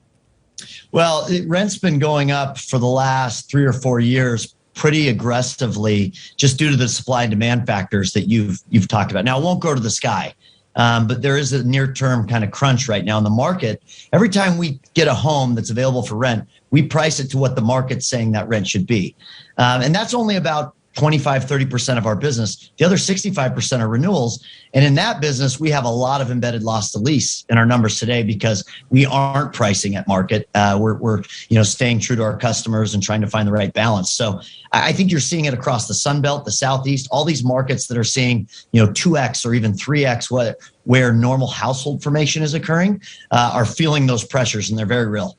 Well, rent's been going up for the last 3 or 4 years pretty aggressively just due to the supply and demand factors that you've talked about. Now, it won't go to the sky. But there is a near-term kind of crunch right now in the market. Every time we get a home that's available for rent, we price it to what the market's saying that rent should be. And that's only about 25-30% of our business. The other 65% are renewals. And in that business, we have a lot of embedded loss to lease in our numbers today because we aren't pricing at market. We're staying true to our customers and trying to find the right balance. So I think you're seeing it across the Sun Belt, the Southeast, all these markets that are seeing 2x or even 3x where normal household formation is occurring are feeling those pressures, and they're very real.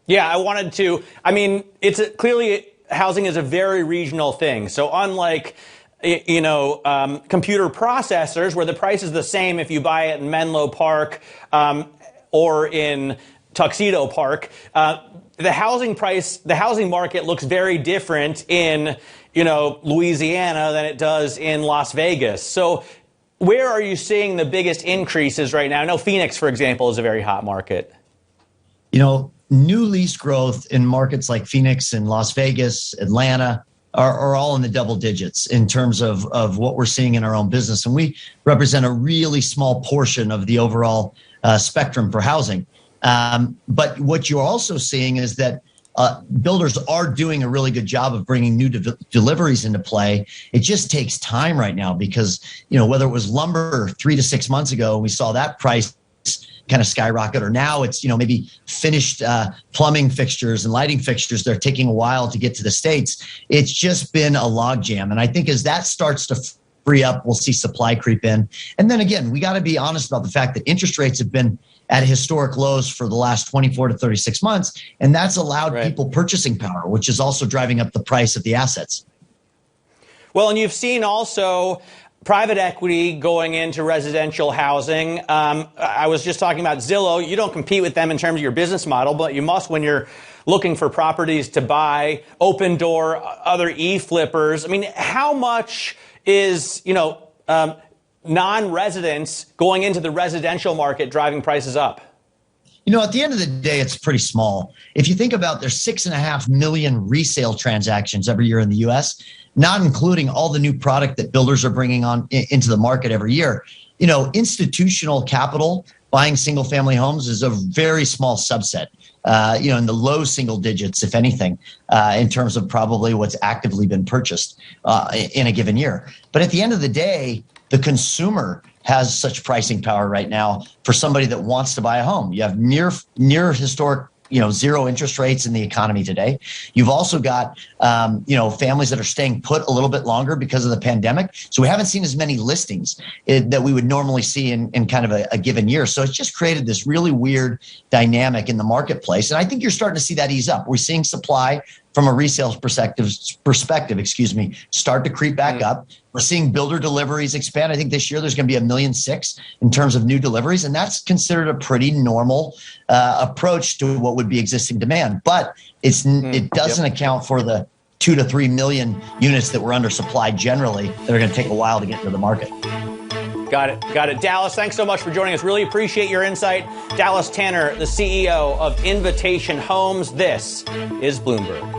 Yeah, it's clearly housing is a very regional thing. So unlike, computer processors where the price is the same if you buy it in Menlo Park or in Tuxedo Park, the housing market looks very different in, Louisiana than it does in Las Vegas. So where are you seeing the biggest increases right now? I know Phoenix, for example, is a very hot market. New lease growth in markets like Phoenix and Las Vegas, Atlanta are all in the double digits in terms of what we're seeing in our own business. And we represent a really small portion of the overall spectrum for housing. But what you're also seeing is that builders are doing a really good job of bringing new deliveries into play. It just takes time right now because, whether it was lumber 3 to 6 months ago, we saw that price kind of skyrocket, or now it's, maybe finished plumbing fixtures and lighting fixtures. They're taking a while to get to the States. It's just been a logjam. And I think as that starts to free up, we'll see supply creep in. And then again, we got to be honest about the fact that interest rates have been at historic lows for the last 24 to 36 months. And that's allowed people purchasing power, which is also driving up the price of the assets. Well, and you've seen also private equity going into residential housing. I was just talking about Zillow. You don't compete with them in terms of your business model, but you must when you're looking for properties to buy. Open Door, other e-flippers. How much is, non-residents going into the residential market driving prices up? At the end of the day, it's pretty small. If you think about there's 6.5 million resale transactions every year in the U.S., not including all the new product that builders are bringing on into the market every year. Institutional capital buying single-family homes is a very small subset, in the low single digits, if anything, in terms of probably what's actively been purchased in a given year. But at the end of the day, the consumer has such pricing power right now for somebody that wants to buy a home. You have near historic, zero interest rates in the economy today. You've also got, families that are staying put a little bit longer because of the pandemic. So we haven't seen as many listings that we would normally see in kind of a given year. So it's just created this really weird dynamic in the marketplace. And I think you're starting to see that ease up. We're seeing supply from a resale perspective, start to creep back up. We're seeing builder deliveries expand. I think this year there's going to be 1.6 million in terms of new deliveries, and that's considered a pretty normal approach to what would be existing demand. But it doesn't account for the 2 to 3 million units that were undersupplied generally that are going to take a while to get into the market. Got it. Dallas, thanks so much for joining us. Really appreciate your insight. Dallas Tanner, the CEO of Invitation Homes. This is Bloomberg.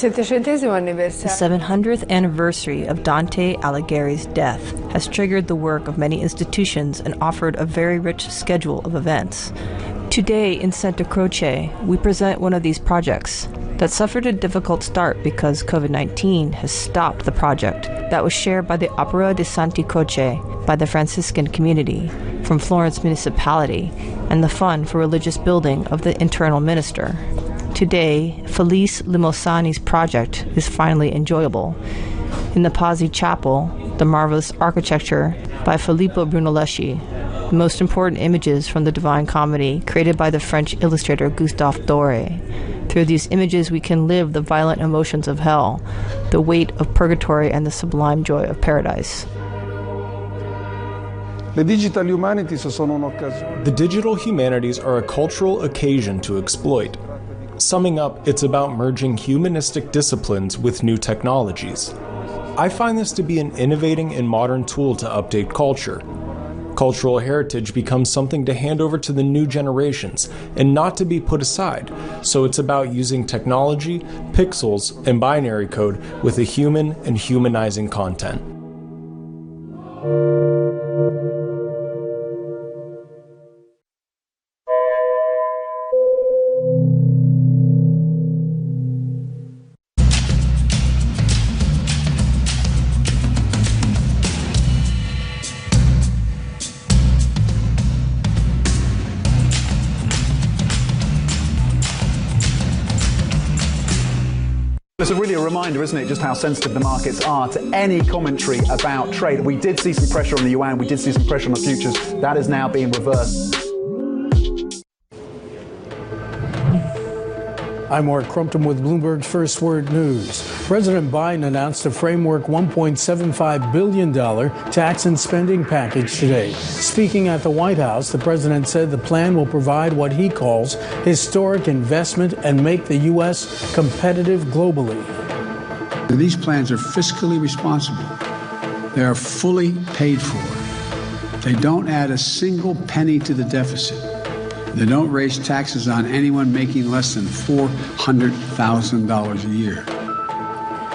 The 700th anniversary of Dante Alighieri's death has triggered the work of many institutions and offered a very rich schedule of events. Today in Santa Croce, we present one of these projects that suffered a difficult start because COVID-19 has stopped the project that was shared by the Opera di Santi Croce by the Franciscan community from Florence Municipality and the Fund for Religious Building of the Internal Minister. Today, Felice Limosani's project is finally enjoyable. In the Pazzi Chapel, the marvelous architecture by Filippo Brunelleschi, the most important images from the Divine Comedy created by the French illustrator Gustave Doré. Through these images we can live the violent emotions of hell, the weight of purgatory and the sublime joy of paradise. The digital humanities are a cultural occasion to exploit. Summing up, it's about merging humanistic disciplines with new technologies. I find this to be an innovating and modern tool to update culture. Cultural heritage becomes something to hand over to the new generations and not to be put aside, so it's about using technology, pixels, and binary code with a human and humanizing content. It's really a reminder, isn't it, just how sensitive the markets are to any commentary about trade. We did see some pressure on the yuan, we did see some pressure on the futures. That is now being reversed. I'm Mark Crumpton with Bloomberg's First Word News. President Biden announced a framework $1.75 billion tax and spending package today. Speaking at the White House, the president said the plan will provide what he calls historic investment and make the U.S. competitive globally. These plans are fiscally responsible. They are fully paid for. They don't add a single penny to the deficit. They don't raise taxes on anyone making less than $400,000 a year.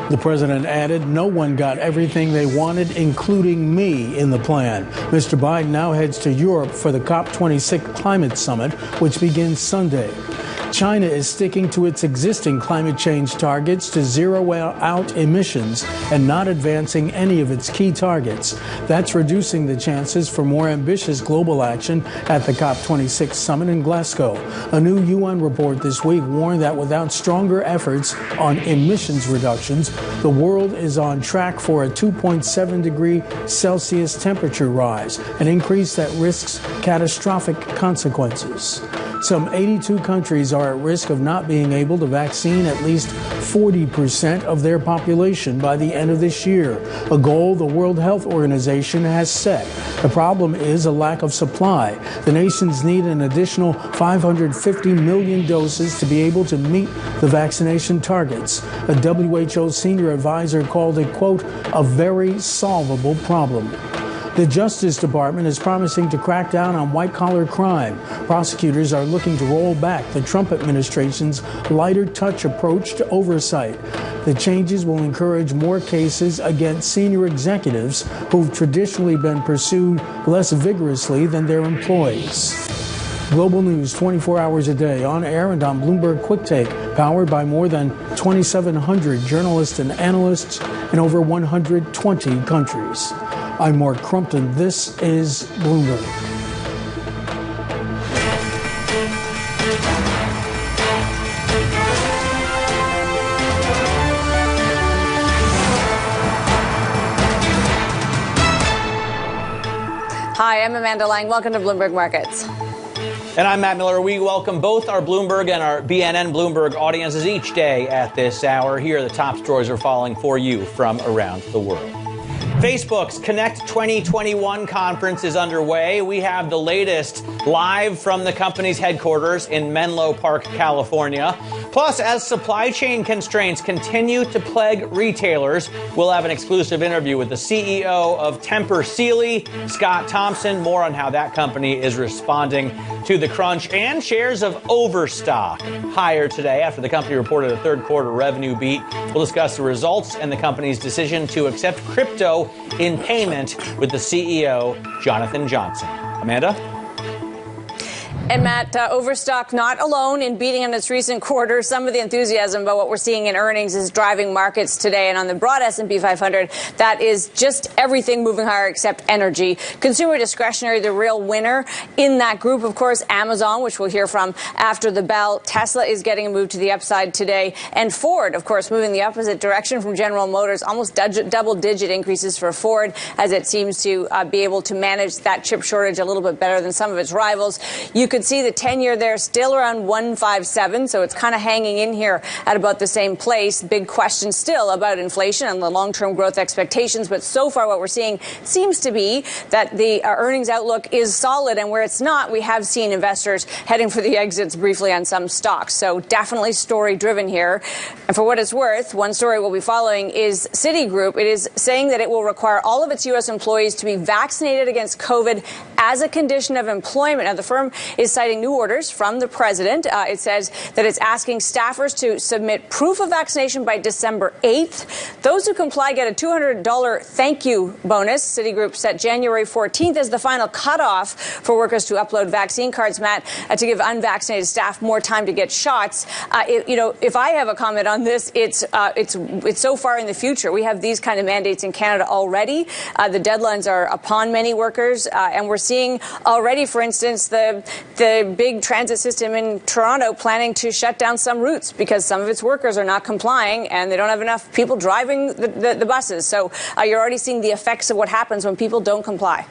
The president added, no one got everything they wanted, including me, in the plan. Mr. Biden now heads to Europe for the COP26 climate summit, which begins Sunday. China is sticking to its existing climate change targets to zero out emissions and not advancing any of its key targets. That's reducing the chances for more ambitious global action at the COP26 summit in Glasgow. A new UN report this week warned that without stronger efforts on emissions reductions, the world is on track for a 2.7 degree Celsius temperature rise, an increase that risks catastrophic consequences. Some 82 countries are at risk of not being able to vaccine at least 40% of their population by the end of this year, a goal the World Health Organization has set. The problem is a lack of supply. The nations need an additional 550 million doses to be able to meet the vaccination targets. A WHO senior advisor called it, quote, a very solvable problem. The Justice Department is promising to crack down on white-collar crime. Prosecutors are looking to roll back the Trump administration's lighter-touch approach to oversight. The changes will encourage more cases against senior executives who've traditionally been pursued less vigorously than their employees. Global news 24 hours a day, on air and on Bloomberg Quick Take, powered by more than 2,700 journalists and analysts in over 120 countries. I'm Mark Crumpton. This is Bloomberg. Hi, I'm Amanda Lang. Welcome to Bloomberg Markets. And I'm Matt Miller. We welcome both our Bloomberg and our BNN Bloomberg audiences each day at this hour. Here, the top stories are falling for you from around the world. Facebook's Connect 2021 conference is underway. We have the latest live from the company's headquarters in Menlo Park, California. Plus, as supply chain constraints continue to plague retailers, we'll have an exclusive interview with the CEO of Tempur Sealy, Scott Thompson. More on how that company is responding to the crunch. And shares of Overstock higher today after the company reported a third quarter revenue beat. We'll discuss the results and the company's decision to accept crypto in payment with the CEO, Jonathan Johnson. Amanda? And Matt, Overstock not alone in beating on its recent quarter. Some of the enthusiasm about what we're seeing in earnings is driving markets today. And on the broad S&P 500, that is just everything moving higher except energy. Consumer discretionary, the real winner in that group, of course, Amazon, which we'll hear from after the bell. Tesla is getting a move to the upside today. And Ford, of course, moving the opposite direction from General Motors, almost double-digit increases for Ford as it seems to be able to manage that chip shortage a little bit better than some of its rivals. You could see the 10-year there still around 1.57, so it's kind of hanging in here at about the same place. Big question still about inflation and the long-term growth expectations, but so far what we're seeing seems to be that the earnings outlook is solid, and where it's not, we have seen investors heading for the exits briefly on some stocks. So definitely story-driven here. And for what it's worth, one story we'll be following is Citigroup. It is saying that it will require all of its U.S. employees to be vaccinated against COVID as a condition of employment. Now, the firm is citing new orders from the president. It says that it's asking staffers to submit proof of vaccination by December 8th. Those who comply get a $200 thank you bonus. Citigroup set January 14th as the final cutoff for workers to upload vaccine cards, Matt, to give unvaccinated staff more time to get shots. If I have a comment on this, it's so far in the future. We have these kind of mandates in Canada already. The deadlines are upon many workers, and we're seeing already, for instance, the big transit system in Toronto planning to shut down some routes because some of its workers are not complying and they don't have enough people driving the buses. So you're already seeing the effects of what happens when people don't comply.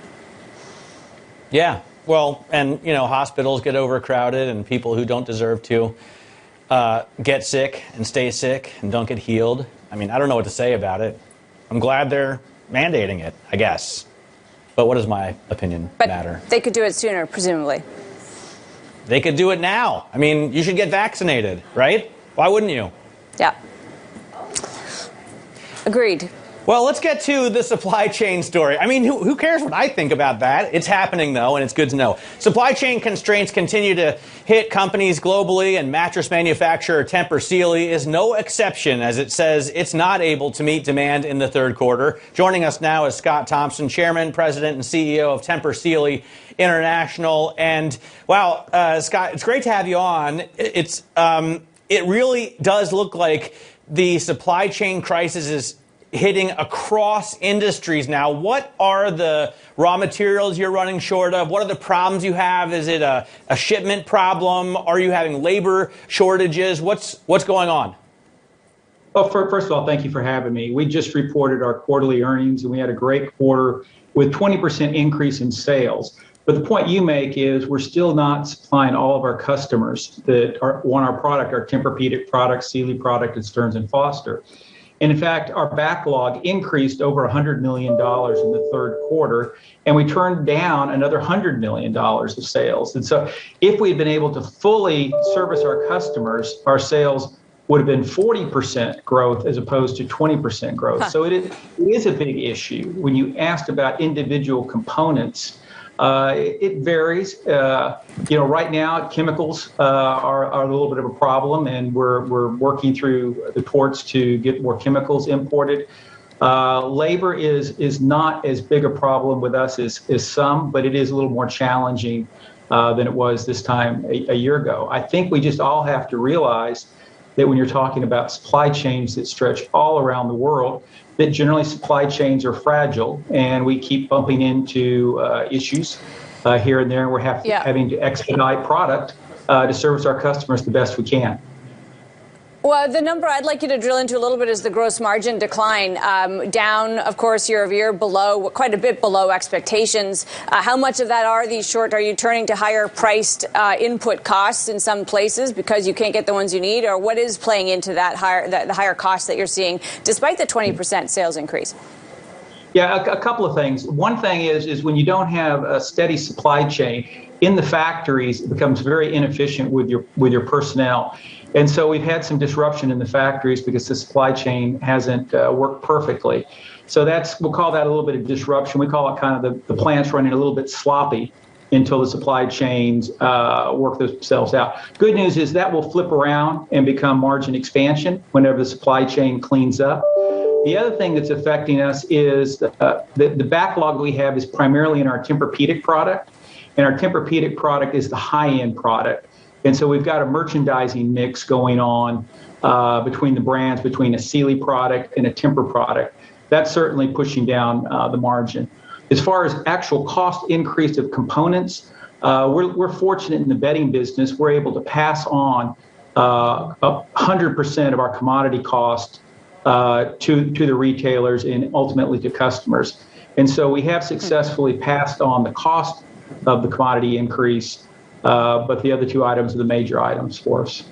Yeah, well, and, hospitals get overcrowded and people who don't deserve to get sick and stay sick and don't get healed. I mean, I don't know what to say about it. I'm glad they're mandating it, I guess. But what does my opinion matter? They could do it sooner, presumably. They could do it now. I mean, you should get vaccinated, right? Why wouldn't you? Yeah. Agreed. Well, let's get to the supply chain story. I mean, who cares what I think about that? It's happening, though, and it's good to know. Supply chain constraints continue to hit companies globally, and mattress manufacturer Tempur Sealy is no exception, as it says it's not able to meet demand in the third quarter. Joining us now is Scott Thompson, Chairman, President, and CEO of Tempur Sealy International. And, wow, Scott, it's great to have you on. It really does look like the supply chain crisis is hitting across industries now. What are the raw materials you're running short of? What are the problems you have? Is it a shipment problem? Are you having labor shortages? What's going on? Well, first of all, thank you for having me. We just reported our quarterly earnings, and we had a great quarter with 20% increase in sales. But the point you make is we're still not supplying all of our customers that want our product, our Tempur-Pedic product, Sealy product, and Stearns & Foster. And in fact, our backlog increased over $100 million in the third quarter, and we turned down another $100 million of sales. And so if we had been able to fully service our customers, our sales would have been 40% growth as opposed to 20% growth. So it is a big issue. When you asked about individual components, it varies. Right now, chemicals are a little bit of a problem, and we're working through the courts to get more chemicals imported. Labor is not as big a problem with us as some, but it is a little more challenging than it was this time a year ago. I think we just all have to realize that when you're talking about supply chains that stretch all around the world, that generally supply chains are fragile, and we keep bumping into issues here and there. We're having to expedite product to service our customers the best we can. Well, the number I'd like you to drill into a little bit is the gross margin decline, down, of course, year over year, quite a bit below expectations. How much of that are you turning to higher priced input costs in some places because you can't get the ones you need, or what is playing into that the higher costs that you're seeing despite the 20% sales increase? Yeah, a couple of things. One thing is when you don't have a steady supply chain in the factories, it becomes very inefficient with your personnel. And so we've had some disruption in the factories because the supply chain hasn't worked perfectly. So we'll call that a little bit of disruption. We call it kind of the plants running a little bit sloppy until the supply chains work themselves out. Good news is that will flip around and become margin expansion whenever the supply chain cleans up. The other thing that's affecting us is the backlog we have is primarily in our Tempur-Pedic product, and our Tempur-Pedic product is the high-end product. And so we've got a merchandising mix going on between the brands, between a Sealy product and a Tempur product. That's certainly pushing down the margin. As far as actual cost increase of components, we're fortunate in the bedding business. We're able to pass on 100% of our commodity cost to the retailers and ultimately to customers. And so we have successfully passed on the cost of the commodity increase, but the other two items are the major items for us.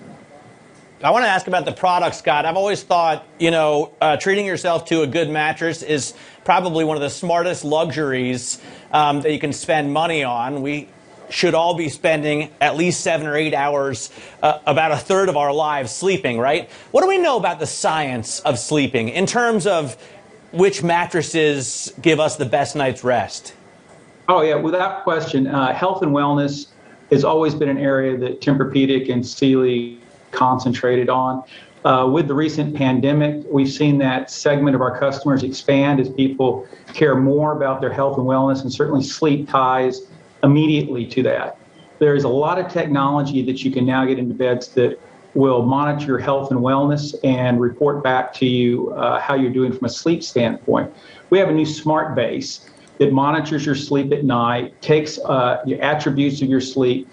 I want to ask about the product, Scott. I've always thought, treating yourself to a good mattress is probably one of the smartest luxuries that you can spend money on. We should all be spending at least 7 or 8 hours, about a third of our lives sleeping, right? What do we know about the science of sleeping in terms of which mattresses give us the best night's rest? Oh, yeah, without question. Health and wellness has always been an area that Tempur-Pedic and Sealy concentrated on. With the recent pandemic, we've seen that segment of our customers expand as people care more about their health and wellness, and certainly sleep ties immediately to that. There's a lot of technology that you can now get into beds that will monitor your health and wellness and report back to you how you're doing from a sleep standpoint. We have a new smart base that monitors your sleep at night, takes your attributes of your sleep,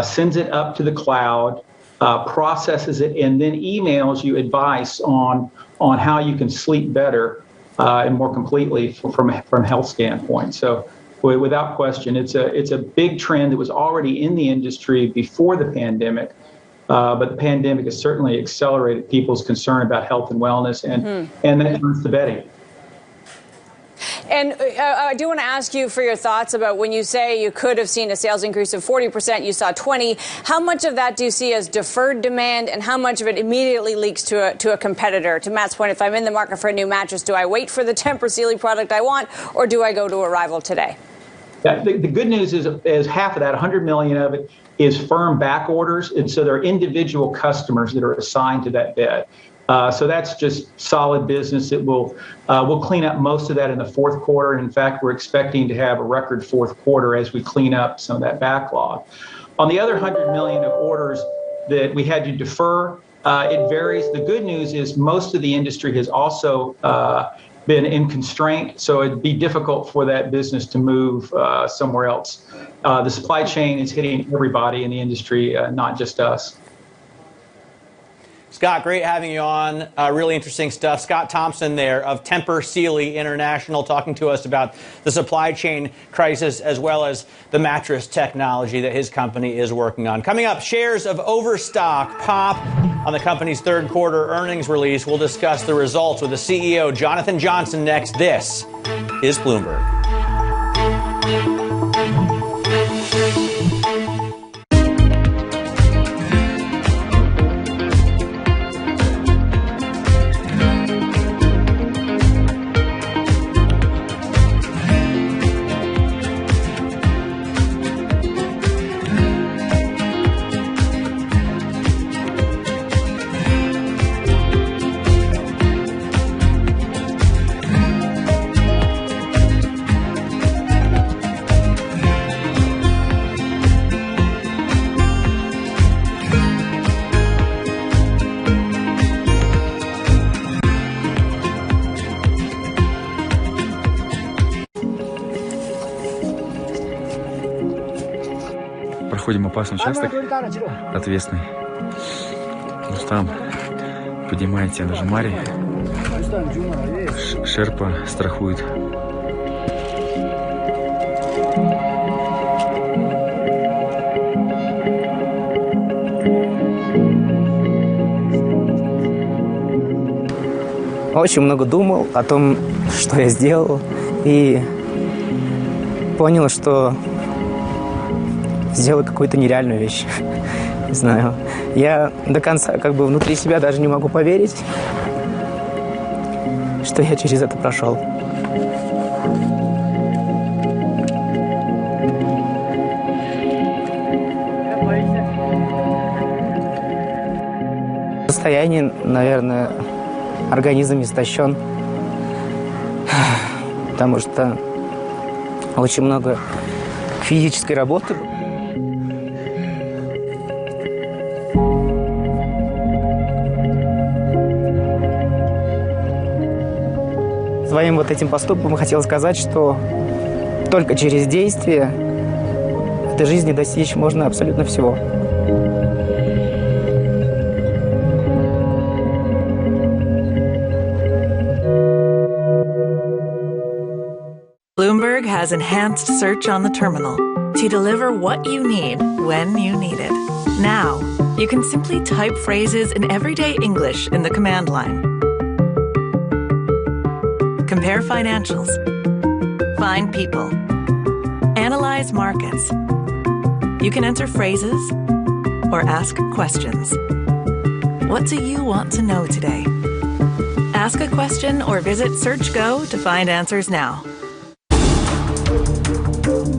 sends it up to the cloud, processes it, and then emails you advice on how you can sleep better and more completely from a health standpoint. So without question, it's a big trend that was already in the industry before the pandemic, but the pandemic has certainly accelerated people's concern about health and wellness, and that turns to bedding. And I do want to ask you for your thoughts about when you say you could have seen a sales increase of 40%, you saw 20. How much of that do you see as deferred demand, and how much of it immediately leaks to a competitor? To Matt's point, if I'm in the market for a new mattress, do I wait for the Tempur-Sealy product I want, or do I go to a rival today? Yeah, the good news is half of that, 100 million of it, is firm back orders. And so there are individual customers that are assigned to that bed. So that's just solid business that we'll clean up most of that in the fourth quarter. In fact, we're expecting to have a record fourth quarter as we clean up some of that backlog. On the other 100 million of orders that we had to defer, it varies. The good news is most of the industry has also been in constraint, so it'd be difficult for that business to move somewhere else. The supply chain is hitting everybody in the industry, not just us. Scott, great having you on. Really interesting stuff. Scott Thompson there of Tempur-Sealy International talking to us about the supply chain crisis as well as the mattress technology that his company is working on. Coming up, shares of Overstock pop on the company's third quarter earnings release. We'll discuss the results with the CEO, Jonathan Johnson, next. This is Bloomberg. Проходим опасный участок, ответственный. Вот там поднимаете нажимари, шерпа страхует. Очень много думал о том, что я сделал, и понял, что сделал какую-то нереальную вещь. Не знаю. Я до конца внутри себя даже не могу поверить, что я через это прошел. Состояние, наверное, организм истощен, потому что очень много физической работы. Своим вот этим поступком я хотел сказать, что только через действие в этой жизни достичь можно абсолютно всего. Bloomberg has enhanced search on the terminal to deliver what you need when you need it. Now, you can simply type phrases in everyday English in the command line. Compare financials, find people, analyze markets. You can enter phrases or ask questions. What do you want to know today? Ask a question or visit SearchGo to find answers now.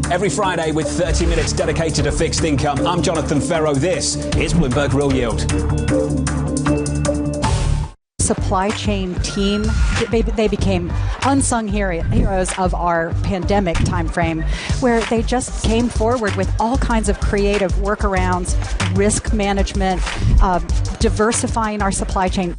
Every Friday with 30 minutes dedicated to fixed income, I'm Jonathan Ferro. This is Bloomberg Real Yield. Supply chain team, they became unsung heroes of our pandemic timeframe, where they just came forward with all kinds of creative workarounds, risk management, diversifying our supply chain.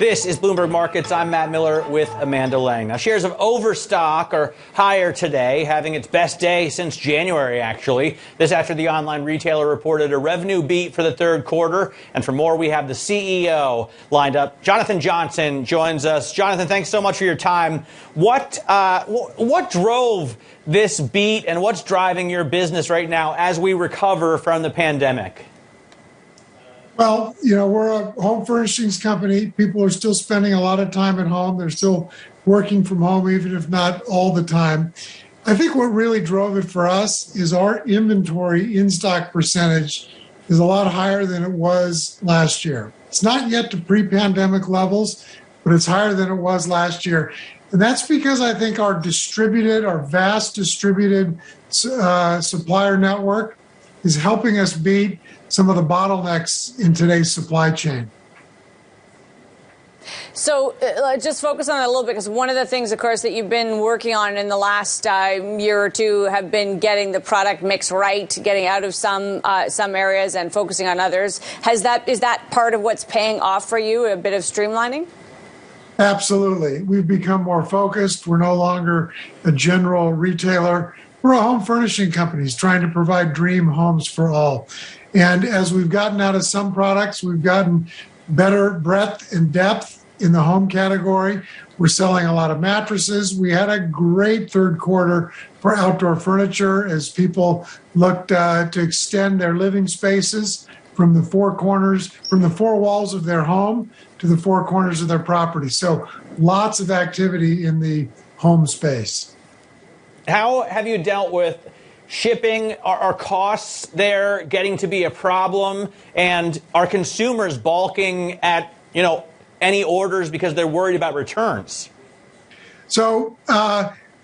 This is Bloomberg Markets. I'm Matt Miller with Amanda Lang. Now, shares of Overstock are higher today, having its best day since January, actually. This after the online retailer reported a revenue beat for the third quarter. And for more, we have the CEO lined up. Jonathan Johnson joins us. Jonathan, thanks so much for your time. What drove this beat, and what's driving your business right now as we recover from the pandemic? Well, we're a home furnishings company. People are still spending a lot of time at home. They're still working from home, even if not all the time. I think what really drove it for us is our inventory in-stock percentage is a lot higher than it was last year. It's not yet to pre-pandemic levels, but it's higher than it was last year. And that's because I think our vast distributed supplier network is helping us beat some of the bottlenecks in today's supply chain. So just focus on that a little bit, because one of the things, of course, that you've been working on in the last year or two have been getting the product mix right, getting out of some areas and focusing on others. Is that part of what's paying off for you, a bit of streamlining? Absolutely. We've become more focused. We're no longer a general retailer. We're a home furnishing company trying to provide dream homes for all. And as we've gotten out of some products, we've gotten better breadth and depth in the home category. We're selling a lot of mattresses. We had a great third quarter for outdoor furniture as people looked to extend their living spaces from the four walls of their home to the four corners of their property. So lots of activity in the home space. How have you dealt with shipping? Are costs there getting to be a problem? And are consumers balking at, any orders because they're worried about returns? So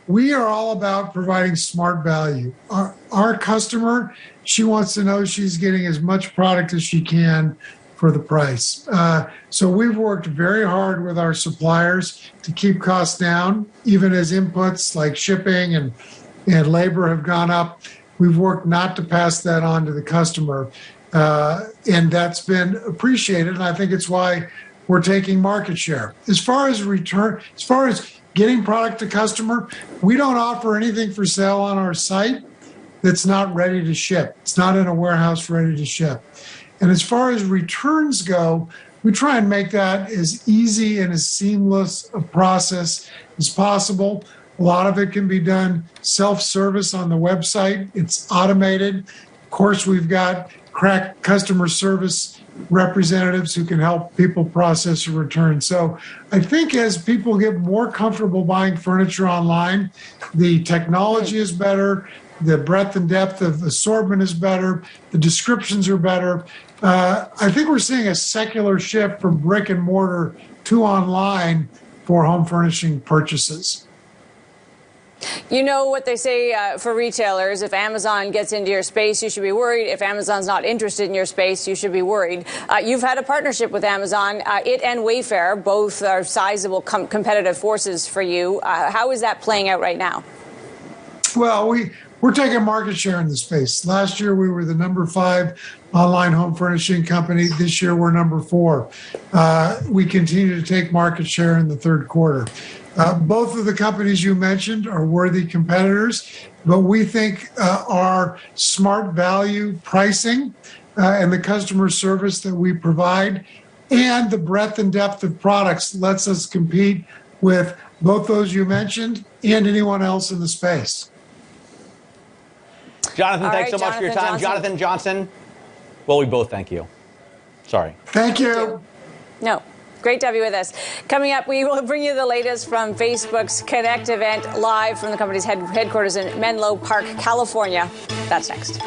we are all about providing smart value. Our customer, she wants to know she's getting as much product as she can for the price. So we've worked very hard with our suppliers to keep costs down, even as inputs like shipping and labor have gone up. We've worked not to pass that on to the customer, and that's been appreciated. And I think it's why we're taking market share. As far as getting product to customer, we don't offer anything for sale on our site that's not ready to ship. It's not in a warehouse ready to ship. And as far as returns go, we try and make that as easy and as seamless a process as possible. A lot of it can be done self-service on the website. It's automated. Of course, we've got crack customer service representatives who can help people process a return. So I think as people get more comfortable buying furniture online, the technology is better, the breadth and depth of assortment is better, the descriptions are better. I think we're seeing a secular shift from brick and mortar to online for home furnishing purchases. You know what they say for retailers: if Amazon gets into your space, you should be worried. If Amazon's not interested in your space, you should be worried. You've had a partnership with Amazon. It and Wayfair both are sizable competitive forces for you. How is that playing out right now? Well, we're taking market share in the space. Last year, we were the number 5 online home furnishing company. This year, we're number 4. We continue to take market share in the third quarter. Both of the companies you mentioned are worthy competitors, but we think our smart value pricing and the customer service that we provide and the breadth and depth of products lets us compete with both those you mentioned and anyone else in the space. Jonathan, thanks so much for your time. Jonathan Johnson. Well, we both thank you. Sorry. Thank you. No. Great to have you with us. Coming up, we will bring you the latest from Facebook's Connect event live from the company's headquarters in Menlo Park, California. That's next.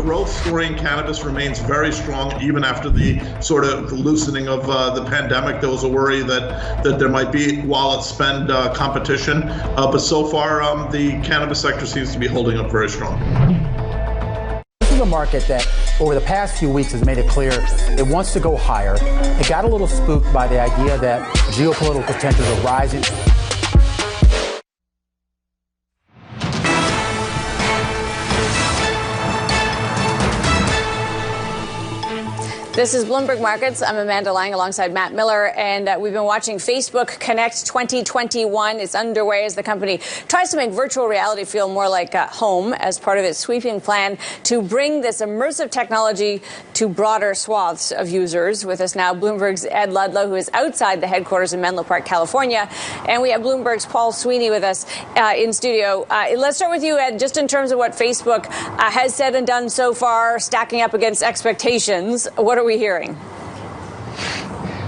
growth story in cannabis remains very strong, even after the sort of loosening of the pandemic. There was a worry that there might be wallet spend competition, but so far the cannabis sector seems to be holding up very strong. This is a market that over the past few weeks has made it clear it wants to go higher. It got a little spooked by the idea that geopolitical tensions are rising. This is Bloomberg Markets. I'm Amanda Lang alongside Matt Miller, and we've been watching Facebook Connect 2021. It's underway as the company tries to make virtual reality feel more like home as part of its sweeping plan to bring this immersive technology to broader swaths of users. With us now, Bloomberg's Ed Ludlow, who is outside the headquarters in Menlo Park, California, and we have Bloomberg's Paul Sweeney with us in studio. Let's start with you, Ed, just in terms of what Facebook has said and done so far, stacking up against expectations. What are we hearing?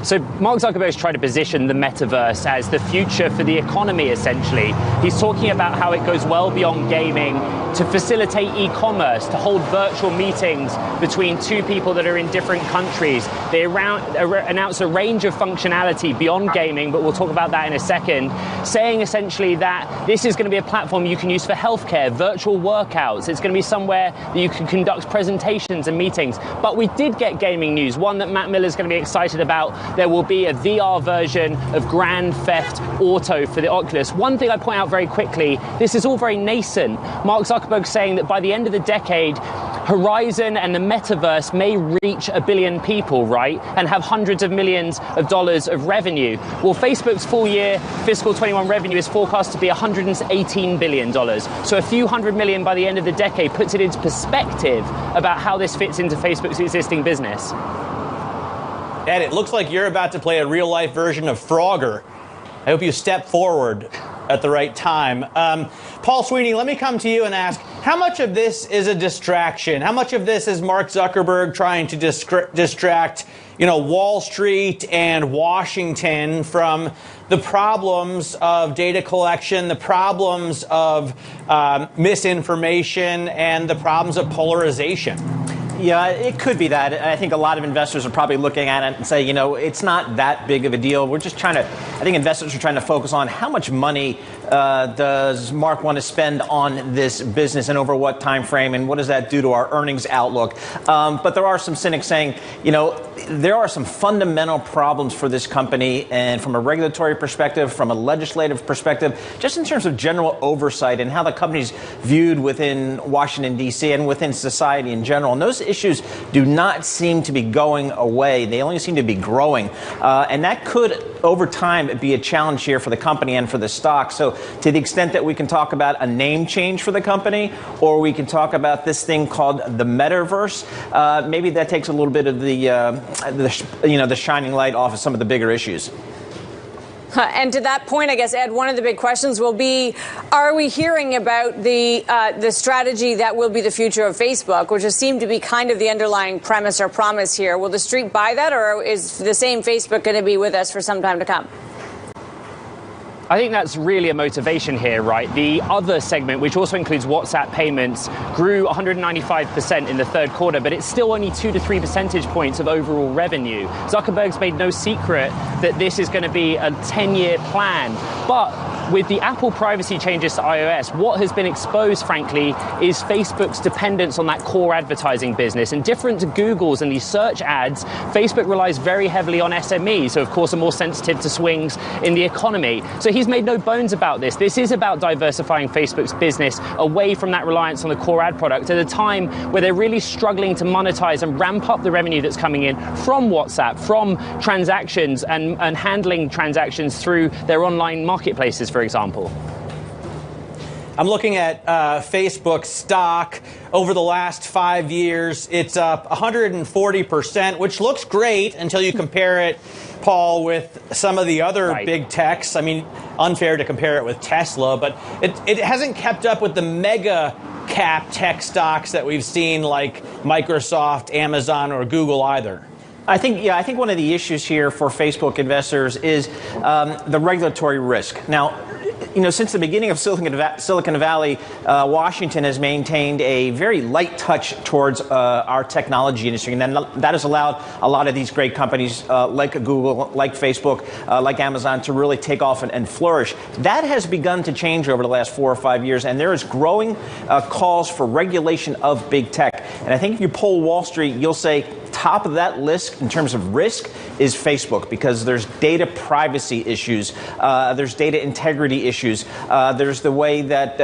So Mark Zuckerberg's trying to position the metaverse as the future for the economy, essentially. He's talking about how it goes well beyond gaming to facilitate e-commerce, to hold virtual meetings between two people that are in different countries. They announce a range of functionality beyond gaming, but we'll talk about that in a second, saying essentially that this is going to be a platform you can use for healthcare, virtual workouts. It's going to be somewhere that you can conduct presentations and meetings. But we did get gaming news, one that Matt Miller's going to be excited about. There will be a VR version of Grand Theft Auto for the Oculus. One thing I point out very quickly, this is all very nascent. Mark Zuckerberg saying that by the end of the decade, Horizon and the metaverse may reach 1 billion people, right? And have hundreds of millions of dollars of revenue. Well, Facebook's full year fiscal 21 revenue is forecast to be $118 billion. So a few hundred million by the end of the decade puts it into perspective about how this fits into Facebook's existing business. Ed, it looks like you're about to play a real-life version of Frogger. I hope you step forward at the right time. Paul Sweeney, let me come to you and ask, how much of this is a distraction? How much of this is Mark Zuckerberg trying to distract, Wall Street and Washington from the problems of data collection, the problems of misinformation, and the problems of polarization? Yeah, it could be that. I think a lot of investors are probably looking at it and say, it's not that big of a deal. We're just I think investors are trying to focus on how much money does Mark want to spend on this business and over what time frame, and what does that do to our earnings outlook? But there are some cynics saying, there are some fundamental problems for this company, and from a regulatory perspective, from a legislative perspective, just in terms of general oversight and how the company's viewed within Washington, D.C. and within society in general. And those issues do not seem to be going away. They only seem to be growing. And that could, over time, be a challenge here for the company and for the stock. So to the extent that we can talk about a name change for the company, or we can talk about this thing called the metaverse, maybe that takes a little bit of the shining light off of some of the bigger issues. And to that point, I guess, Ed, one of the big questions will be, are we hearing about the strategy that will be the future of Facebook, which has seemed to be kind of the underlying premise or promise here? Will the street buy that, or is the same Facebook going to be with us for some time to come? I think that's really a motivation here, right? The other segment, which also includes WhatsApp payments, grew 195% in the third quarter, but it's still only 2 to 3 percentage points of overall revenue. Zuckerberg's made no secret that this is going to be a 10-year plan. But with the Apple privacy changes to iOS, what has been exposed, frankly, is Facebook's dependence on that core advertising business. And different to Google's and these search ads, Facebook relies very heavily on SMEs, so of course are more sensitive to swings in the economy. So he's made no bones about this. This is about diversifying Facebook's business away from that reliance on the core ad product at a time where they're really struggling to monetize and ramp up the revenue that's coming in from WhatsApp, from transactions and handling transactions through their online marketplaces, for example. I'm looking at Facebook stock over the last 5 years. It's up 140%, which looks great until you compare it, Paul, with some of the other big techs. I mean, unfair to compare it with Tesla, but it hasn't kept up with the mega cap tech stocks that we've seen like Microsoft, Amazon, or Google either. I think one of the issues here for Facebook investors is the regulatory risk. Now, you know, since the beginning of Silicon Valley, Washington has maintained a very light touch towards our technology industry, and then that has allowed a lot of these great companies like Google, like Facebook, like Amazon to really take off and flourish. That has begun to change over the last 4 or 5 years, and there is growing calls for regulation of big tech. And I think if you poll Wall Street, you'll say top of that list in terms of risk is Facebook, because there's data privacy issues, there's data integrity issues, there's the way that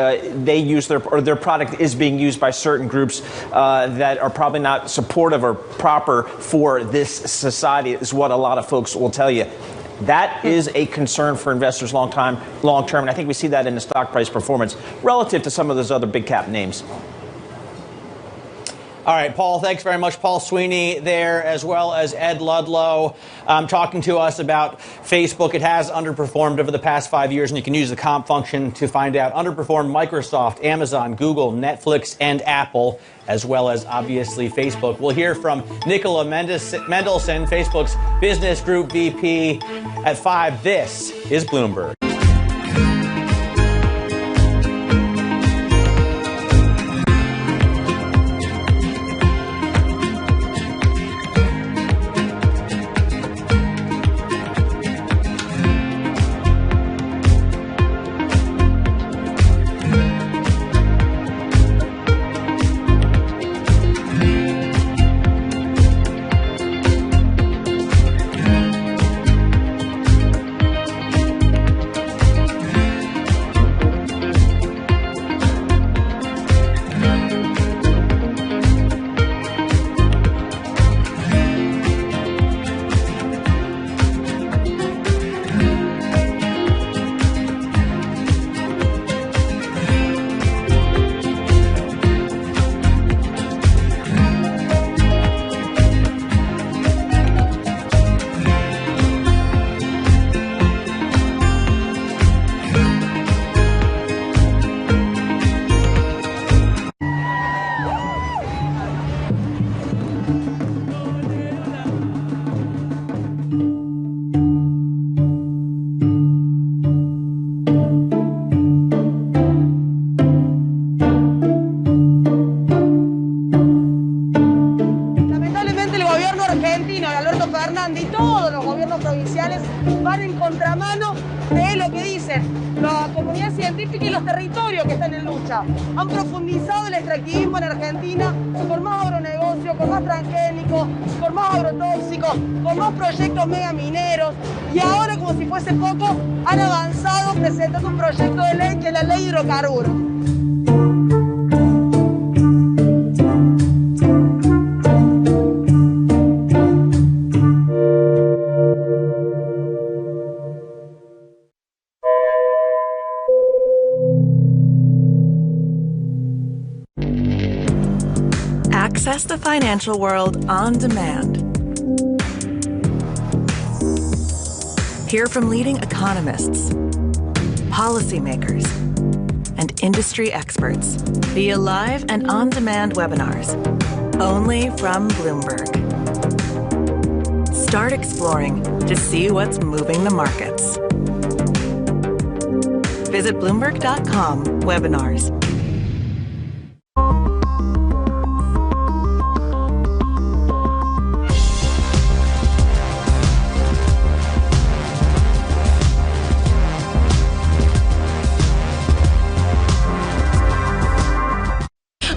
they use their product is being used by certain groups that are probably not supportive or proper for this society, is what a lot of folks will tell you. That is a concern for investors long term, and I think we see that in the stock price performance relative to some of those other big cap names. All right, Paul, thanks very much. Paul Sweeney there, as well as Ed Ludlow, talking to us about Facebook. It has underperformed over the past 5 years, and you can use the comp function to find out. Underperformed Microsoft, Amazon, Google, Netflix, and Apple, as well as, obviously, Facebook. We'll hear from Nicola Mendelsohn, Facebook's Business Group VP, at 5. This is Bloomberg. Han profundizado el extractivismo en Argentina con más agronegocio, con más transgénicos, con más agrotóxicos, con más proyectos mega mineros, y ahora, como si fuese poco, han avanzado presentando un proyecto de ley que es la ley de hidrocarburos. Access the financial world on demand. Hear from leading economists, policymakers, and industry experts via live and on-demand webinars, only from Bloomberg. Start exploring to see what's moving the markets. Visit Bloomberg.com/webinars.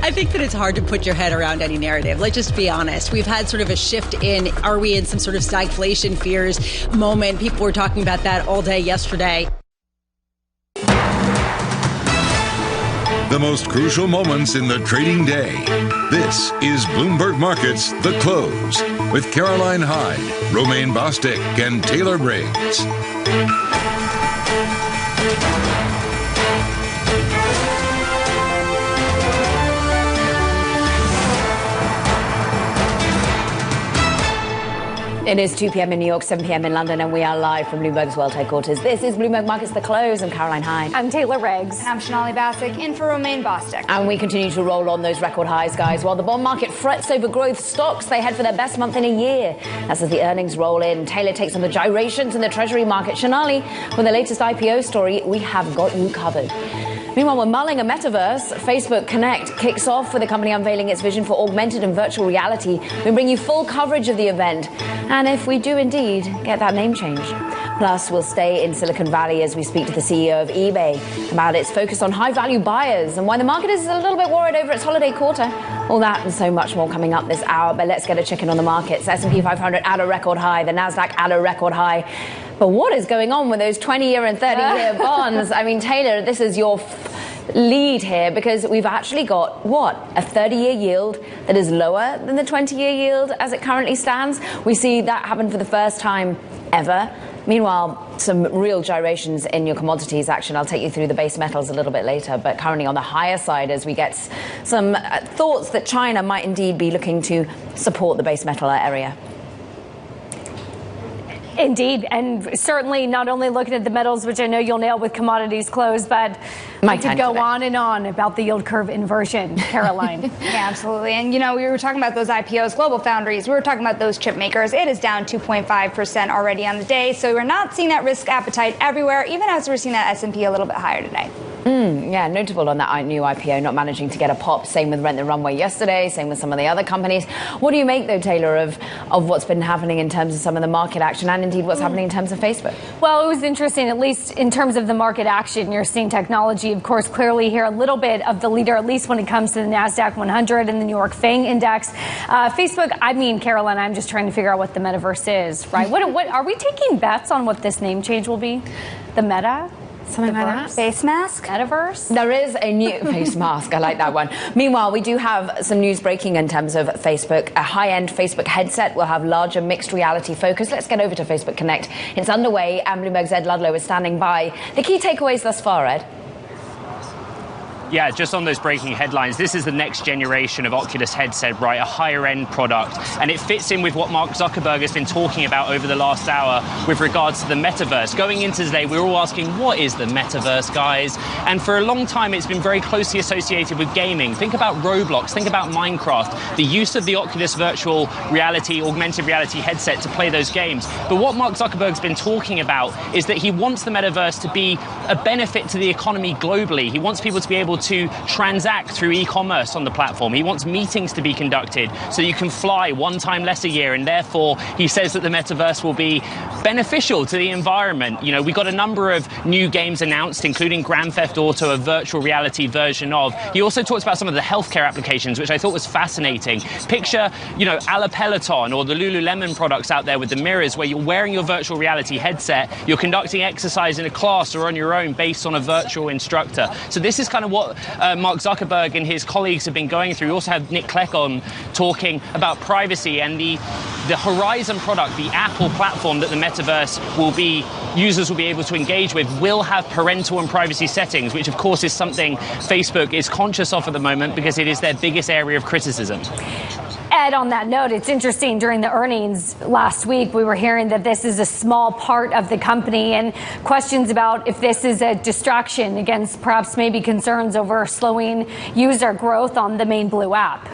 I think that it's hard to put your head around any narrative. Let's just be honest. We've had sort of a shift in, are we in some sort of stagflation fears moment? People were talking about that all day yesterday. The most crucial moments in the trading day. This is Bloomberg Markets The Close with Caroline Hyde, Romaine Bostick, and Taylor Briggs. It is 2 p.m. in New York, 7 p.m. in London, and we are live from Bloomberg's World Headquarters. This is Bloomberg Markets The Close. I'm Caroline Hyde. I'm Taylor Riggs. And I'm Sonali Basak, in for Romaine Bostic. And we continue to roll on those record highs, guys. While the bond market frets over growth stocks, they head for their best month in a year. As the earnings roll in, Taylor takes on the gyrations in the Treasury market. Sonali, with the latest IPO story, we have got you covered. Meanwhile, we're mulling a metaverse. Facebook Connect kicks off with the company unveiling its vision for augmented and virtual reality. We bring you full coverage of the event. And if we do indeed get that name change. Plus, we'll stay in Silicon Valley as we speak to the CEO of eBay about its focus on high-value buyers and why the market is a little bit worried over its holiday quarter. All that and so much more coming up this hour. But let's get a check-in on the markets. S&P 500 at a record high. The Nasdaq at a record high. But what is going on with those 20-year and 30-year bonds? I mean, Taylor, this is your lead here because we've actually got, what, a 30-year yield that is lower than the 20-year yield as it currently stands. We see that happen for the first time ever. Meanwhile, some real gyrations in your commodities action. I'll take you through the base metals a little bit later, but currently on the higher side as we get some thoughts that China might indeed be looking to support the base metal area. Indeed, and certainly not only looking at the metals, which I know you'll nail with commodities close, but I could go on and on about the yield curve inversion, Caroline. Yeah, absolutely. And, you know, we were talking about those IPOs, Global Foundries. We were talking about those chip makers. It is down 2.5% already on the day. So we're not seeing that risk appetite everywhere, even as we're seeing that S&P a little bit higher today. Yeah, notable on that new IPO, not managing to get a pop. Same with Rent the Runway yesterday, same with some of the other companies. What do you make, though, Taylor, of what's been happening in terms of some of the market action and indeed what's happening in terms of Facebook? Well, it was interesting, at least in terms of the market action. You're seeing technology, of course, clearly here a little bit of the leader, at least when it comes to the NASDAQ 100 and the New York FANG index. Facebook, I mean, Caroline, I'm just trying to figure out what the metaverse is, right? What are we taking bets on what this name change will be? The meta? Something like that. Face mask? Metaverse? There is a new face mask. I like that one. Meanwhile, we do have some news breaking in terms of Facebook. A high-end Facebook headset will have larger mixed reality focus. Let's get over to Facebook Connect. It's underway, and Bloomberg's Ed Ludlow is standing by. The key takeaways thus far, Ed? Yeah, just on those breaking headlines, this is the next generation of Oculus headset, right? A higher end product. And it fits in with what Mark Zuckerberg has been talking about over the last hour with regards to the metaverse. Going into today, we were all asking, what is the metaverse, guys? And for a long time, it's been very closely associated with gaming. Think about Roblox, think about Minecraft, the use of the Oculus virtual reality, augmented reality headset to play those games. But what Mark Zuckerberg's been talking about is that he wants the metaverse to be a benefit to the economy globally. He wants people to be able to transact through e-commerce on the platform. He wants meetings to be conducted so you can fly one time less a year, and therefore he says that the metaverse will be beneficial to the environment. You know, we got a number of new games announced, including Grand Theft Auto, a virtual reality version of. He also talks about some of the healthcare applications, which I thought was fascinating. Picture, you know, a la Peloton or the Lululemon products out there with the mirrors where you're wearing your virtual reality headset, you're conducting exercise in a class or on your own based on a virtual instructor. So this is kind of what Mark Zuckerberg and his colleagues have been going through. We also have Nick Clegg on talking about privacy and the Horizon product, the Apple platform that the metaverse users will be able to engage with, will have parental and privacy settings, which of course is something Facebook is conscious of at the moment because it is their biggest area of criticism. Ed, on that note, it's interesting, during the earnings last week, we were hearing that this is a small part of the company and questions about if this is a distraction against perhaps maybe concerns over slowing user growth on the main Blue app.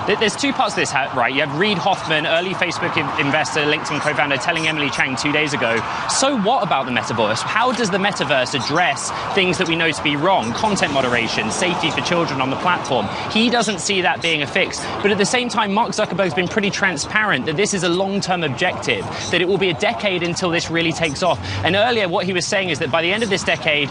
There's two parts to this, right? You have Reid Hoffman, early Facebook investor, LinkedIn co-founder, telling Emily Chang 2 days ago, so what about the metaverse? How does the metaverse address things that we know to be wrong? Content moderation, safety for children on the platform. He doesn't see that being a fix. But at the same time, Mark Zuckerberg's been pretty transparent that this is a long-term objective, that it will be a decade until this really takes off. And earlier, what he was saying is that by the end of this decade,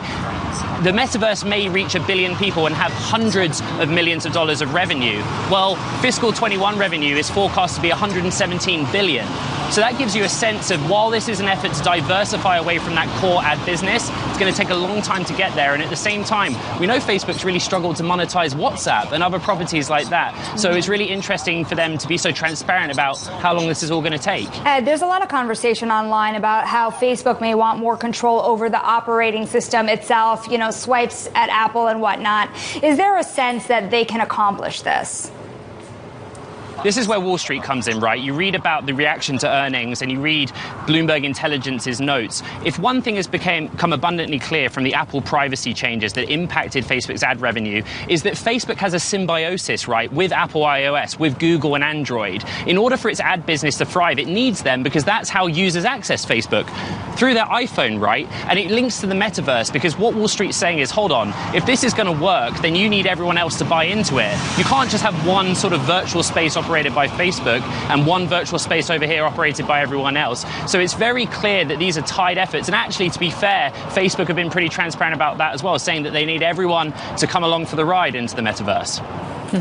the metaverse may reach 1 billion people and have hundreds of millions of dollars of revenue. Well, fiscal 21 revenue is forecast to be 117 billion. So that gives you a sense of, while this is an effort to diversify away from that core ad business, it's going to take a long time to get there. And at the same time, we know Facebook's really struggled to monetize WhatsApp and other properties like that. So it's really interesting for them to be so transparent about how long this is all going to take. Ed, there's a lot of conversation online about how Facebook may want more control over the operating system itself, you know, swipes at Apple and whatnot. Is there a sense that they can accomplish this? this is where Wall Street comes in, right? You read about the reaction to earnings and you read Bloomberg Intelligence's notes. If one thing has become abundantly clear from the Apple privacy changes that impacted Facebook's ad revenue is that Facebook has a symbiosis, right, with Apple iOS, with Google and Android. In order for its ad business to thrive, it needs them because that's how users access Facebook, through their iPhone, right? And it links to the metaverse because what Wall Street's saying is, hold on, if this is going to work, then you need everyone else to buy into it. You can't just have one sort of virtual space operated by Facebook and one virtual space over here operated by everyone else. So it's very clear that these are tied efforts. And actually, to be fair, Facebook have been pretty transparent about that as well, saying that they need everyone to come along for the ride into the metaverse.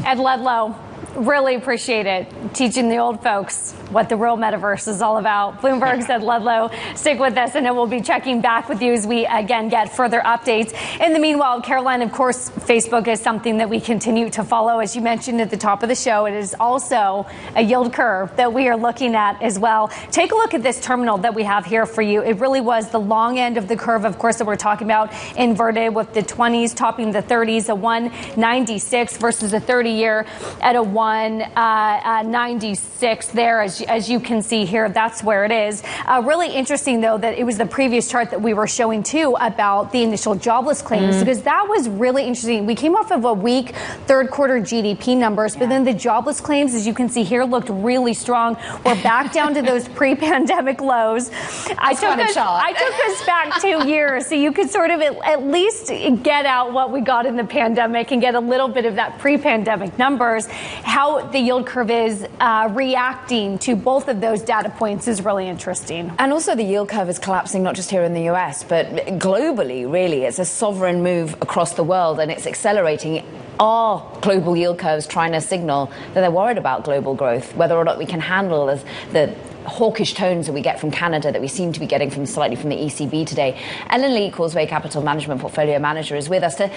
Ed Ledlow, really appreciate it, teaching the old folks what the real metaverse is all about. Bloomberg's Ed Ledlow. Stick with us, and then we'll be checking back with you as we, again, get further updates. In the meanwhile, Caroline, of course, Facebook is something that we continue to follow. As you mentioned at the top of the show, it is also a yield curve that we are looking at as well. Take a look at this terminal that we have here for you. It really was the long end of the curve, of course, that we're talking about, inverted with the 20s topping the 30s, a 196 versus a 30-year at a 196 there. As you can see here, that's where it is. Really interesting, though, that it was the previous chart that we were showing, too, about the initial jobless claims, because that was really interesting. We came off of a weak third quarter GDP numbers, but then the jobless claims, as you can see here, looked really strong. We're back down to those pre-pandemic lows. I took us back 2 years, so you could sort of at least get out what we got in the pandemic and get a little bit of that pre-pandemic numbers. How the yield curve is reacting to both of those data points is really interesting. And also the yield curve is collapsing not just here in the US, but globally, really. It's a sovereign move across the world, and it's accelerating. Are global yield curves trying to signal that they're worried about global growth, whether or not we can handle the hawkish tones that we get from Canada, that we seem to be getting slightly from the ECB today? Ellen Lee, Causeway Capital Management Portfolio Manager, is with us to,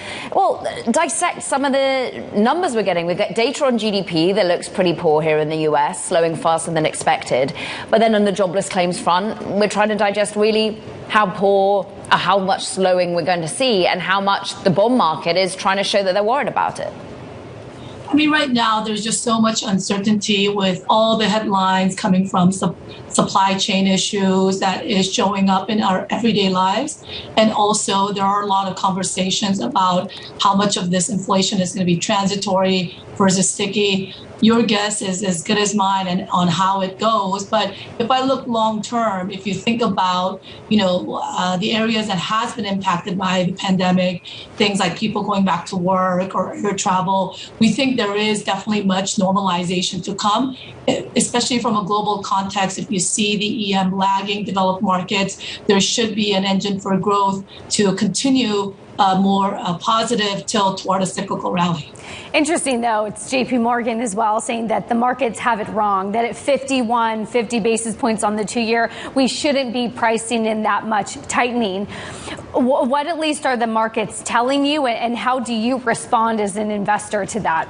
dissect some of the numbers we're getting. We've got data on GDP that looks pretty poor here in the US, slowing faster than expected. But then on the jobless claims front, we're trying to digest really how poor, how much slowing we're going to see, and how much the bond market is trying to show that they're worried about it. I mean, right now, there's just so much uncertainty with all the headlines coming from supply chain issues that is showing up in our everyday lives. And also, there are a lot of conversations about how much of this inflation is going to be transitory versus sticky. Your guess is as good as mine on how it goes. But if I look long term, if you think about, the areas that has been impacted by the pandemic, things like people going back to work or air travel, we think there is definitely much normalization to come, especially from a global context. If you see the EM lagging developed markets, there should be an engine for growth to continue more positive tilt toward a cyclical rally. Interesting, though, it's JP Morgan as well saying that the markets have it wrong, that at 50 basis points on the 2-year, we shouldn't be pricing in that much tightening. What at least are the markets telling you, and how do you respond as an investor to that?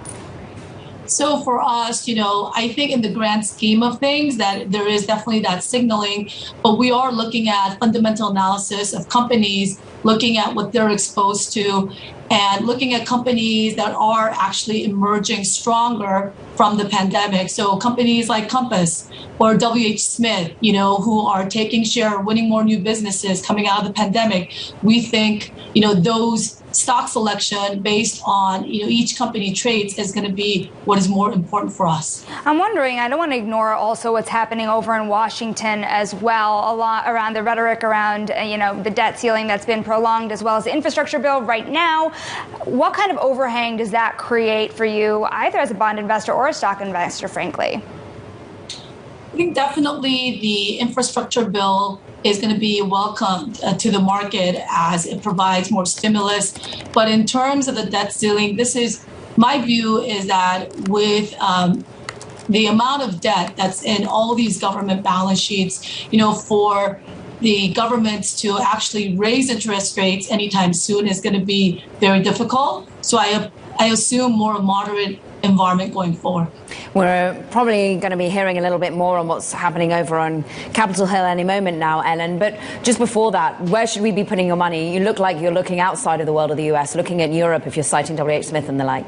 So for us, I think in the grand scheme of things that there is definitely that signaling, but we are looking at fundamental analysis of companies, looking at what they're exposed to, and looking at companies that are actually emerging stronger from the pandemic. So companies like Compass or WH Smith, who are taking share, winning more new businesses coming out of the pandemic. We think, those stock selection based on, each company traits is going to be what is more important for us. I'm wondering, I don't want to ignore also what's happening over in Washington as well, a lot around the rhetoric around, the debt ceiling that's been prolonged, as well as the infrastructure bill right now. What kind of overhang does that create for you, either as a bond investor or a stock investor, frankly? I think definitely the infrastructure bill is going to be welcomed to the market as it provides more stimulus. But in terms of the debt ceiling, my view is that with the amount of debt that's in all these government balance sheets, for the governments to actually raise interest rates anytime soon is going to be very difficult. So I assume more moderate environment going forward. We're probably going to be hearing a little bit more on what's happening over on Capitol Hill any moment now, Ellen. But just before that, where should we be putting your money? You look like you're looking outside of the world of the US, looking at Europe if you're citing WH Smith and the like.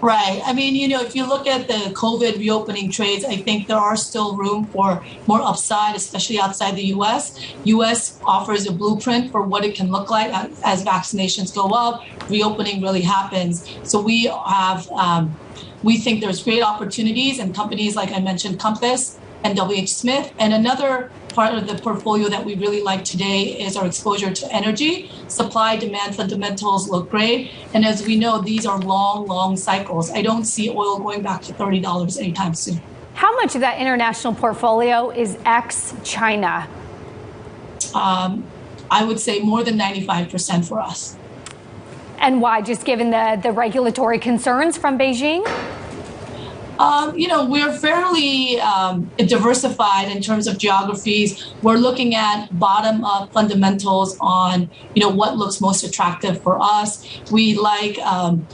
Right. I mean, if you look at the COVID reopening trades, I think there are still room for more upside, especially outside the U.S. U.S. offers a blueprint for what it can look like as vaccinations go up, reopening really happens. So we think there's great opportunities in companies like I mentioned, Compass and WH Smith. And another part of the portfolio that we really like today is our exposure to energy. Supply demand fundamentals look great. And as we know, these are long cycles. I don't see oil going back to $30 anytime soon. How much of that international portfolio is ex-China? I would say more than 95% for us. And why? Just given the regulatory concerns from Beijing? We're fairly diversified in terms of geographies. We're looking at bottom-up fundamentals on, what looks most attractive for us. We like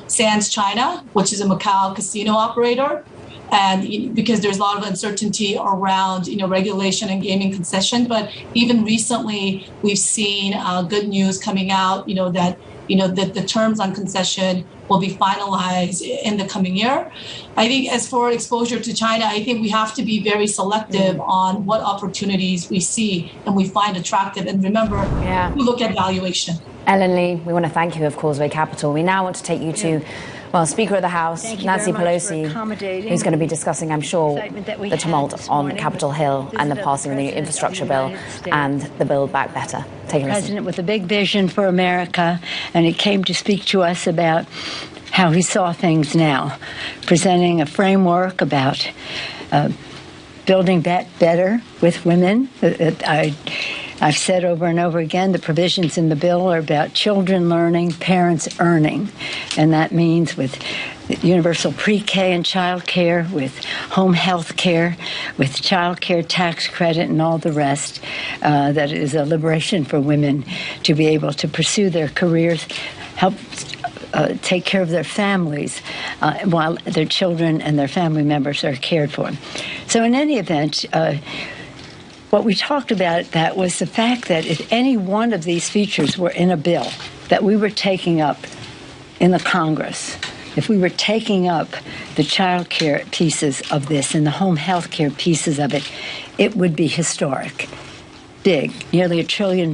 Sands China, which is a Macau casino operator. And because there's a lot of uncertainty around, regulation and gaming concession. But even recently, we've seen good news coming out, that the terms on concession will be finalized in the coming year. I think as for exposure to China, I think we have to be very selective on what opportunities we see and we find attractive. And remember, we look at valuation. Ellen Lee, we want to thank you of Causeway Capital. We now want to take you to, Speaker of the House, Nancy Pelosi, who's going to be discussing, I'm sure, the tumult on Capitol Hill and the passing of the infrastructure bill and the Build Back Better. Take a listen. President with a big vision for America, and he came to speak to us about how he saw things now, presenting a framework about building back better with women. I've said over and over again, the provisions in the bill are about children learning, parents earning. And that means with universal pre-K and child care, with home health care, with child care tax credit and all the rest. That is a liberation for women to be able to pursue their careers, help take care of their families while their children and their family members are cared for. So in any event, what we talked about that was the fact that if any one of these features were in a bill that we were taking up in the Congress, if we were taking up the child care pieces of this and the home health care pieces of it, it would be historic, big, nearly $1 trillion.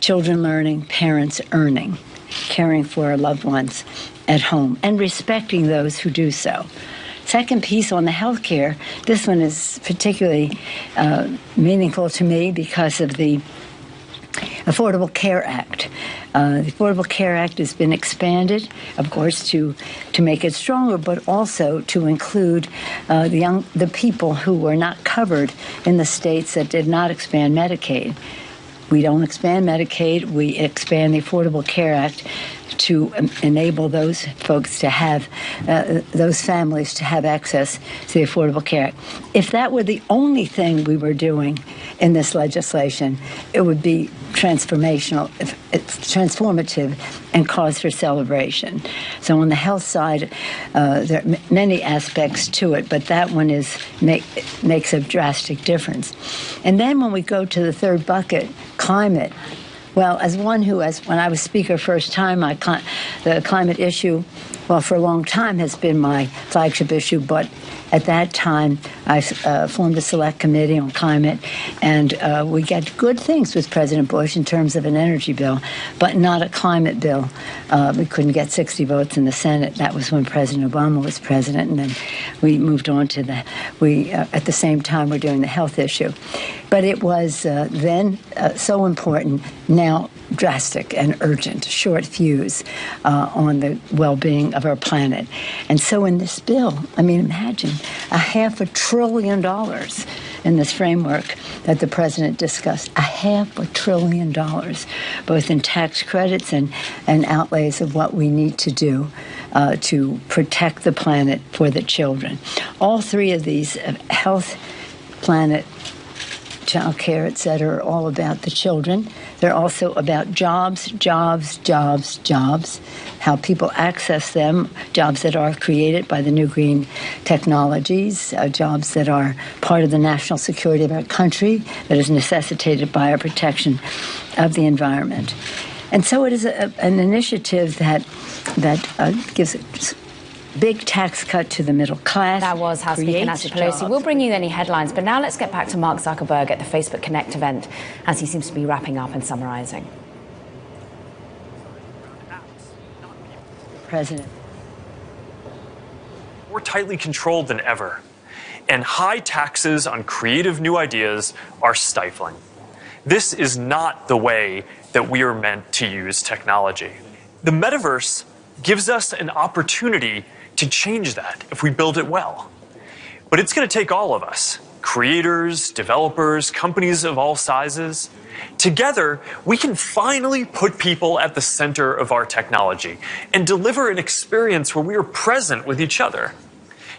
Children learning, parents earning, caring for our loved ones at home, and respecting those who do so. Second piece on the health care, this one is particularly meaningful to me because of the Affordable Care Act. The Affordable Care Act has been expanded, of course, to make it stronger, but also to include the people who were not covered in the states that did not expand Medicaid. We don't expand Medicaid. We expand the Affordable Care Act to enable those folks to have, those families to have access to the Affordable Care Act. If that were the only thing we were doing in this legislation, it would be transformational, transformative, and cause for celebration. So on the health side, there are many aspects to it, but that one makes a drastic difference. And then when we go to the third bucket, climate. Well, as one who, when I was Speaker first time, the climate issue, well, for a long time has been my flagship issue, but at that time, I formed a select committee on climate, and we got good things with President Bush in terms of an energy bill, but not a climate bill. We couldn't get 60 votes in the Senate. That was when President Obama was president, and then we moved on to at the same time, we're doing the health issue. But it was then so important, now drastic and urgent, short fuse on the well-being of our planet. And so in this bill, I mean, imagine $500 billion in this framework that the president discussed, $500 billion, both in tax credits and outlays of what we need to do to protect the planet for the children. All three of these, health, planet, child care, et cetera, are all about the children. They're also about jobs, how people access them, jobs that are created by the new green technologies, jobs that are part of the national security of our country, that is necessitated by our protection of the environment. And so it is an initiative that gives big tax cut to the middle class. That was House Speaker Nancy Pelosi. We'll bring you any headlines, but now let's get back to Mark Zuckerberg at the Facebook Connect event as he seems to be wrapping up and summarizing. President. More tightly controlled than ever, and high taxes on creative new ideas are stifling. This is not the way that we are meant to use technology. The metaverse gives us an opportunity to change that if we build it well. But it's going to take all of us, creators, developers, companies of all sizes. Together, we can finally put people at the center of our technology and deliver an experience where we are present with each other.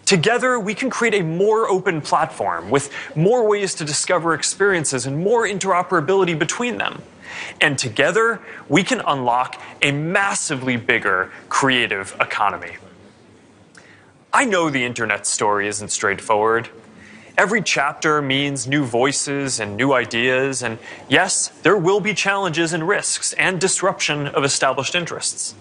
Together, we can create a more open platform with more ways to discover experiences and more interoperability between them. And together, we can unlock a massively bigger creative economy. I know the internet story isn't straightforward. Every chapter means new voices and new ideas, and yes, there will be challenges and risks and disruption of established interests.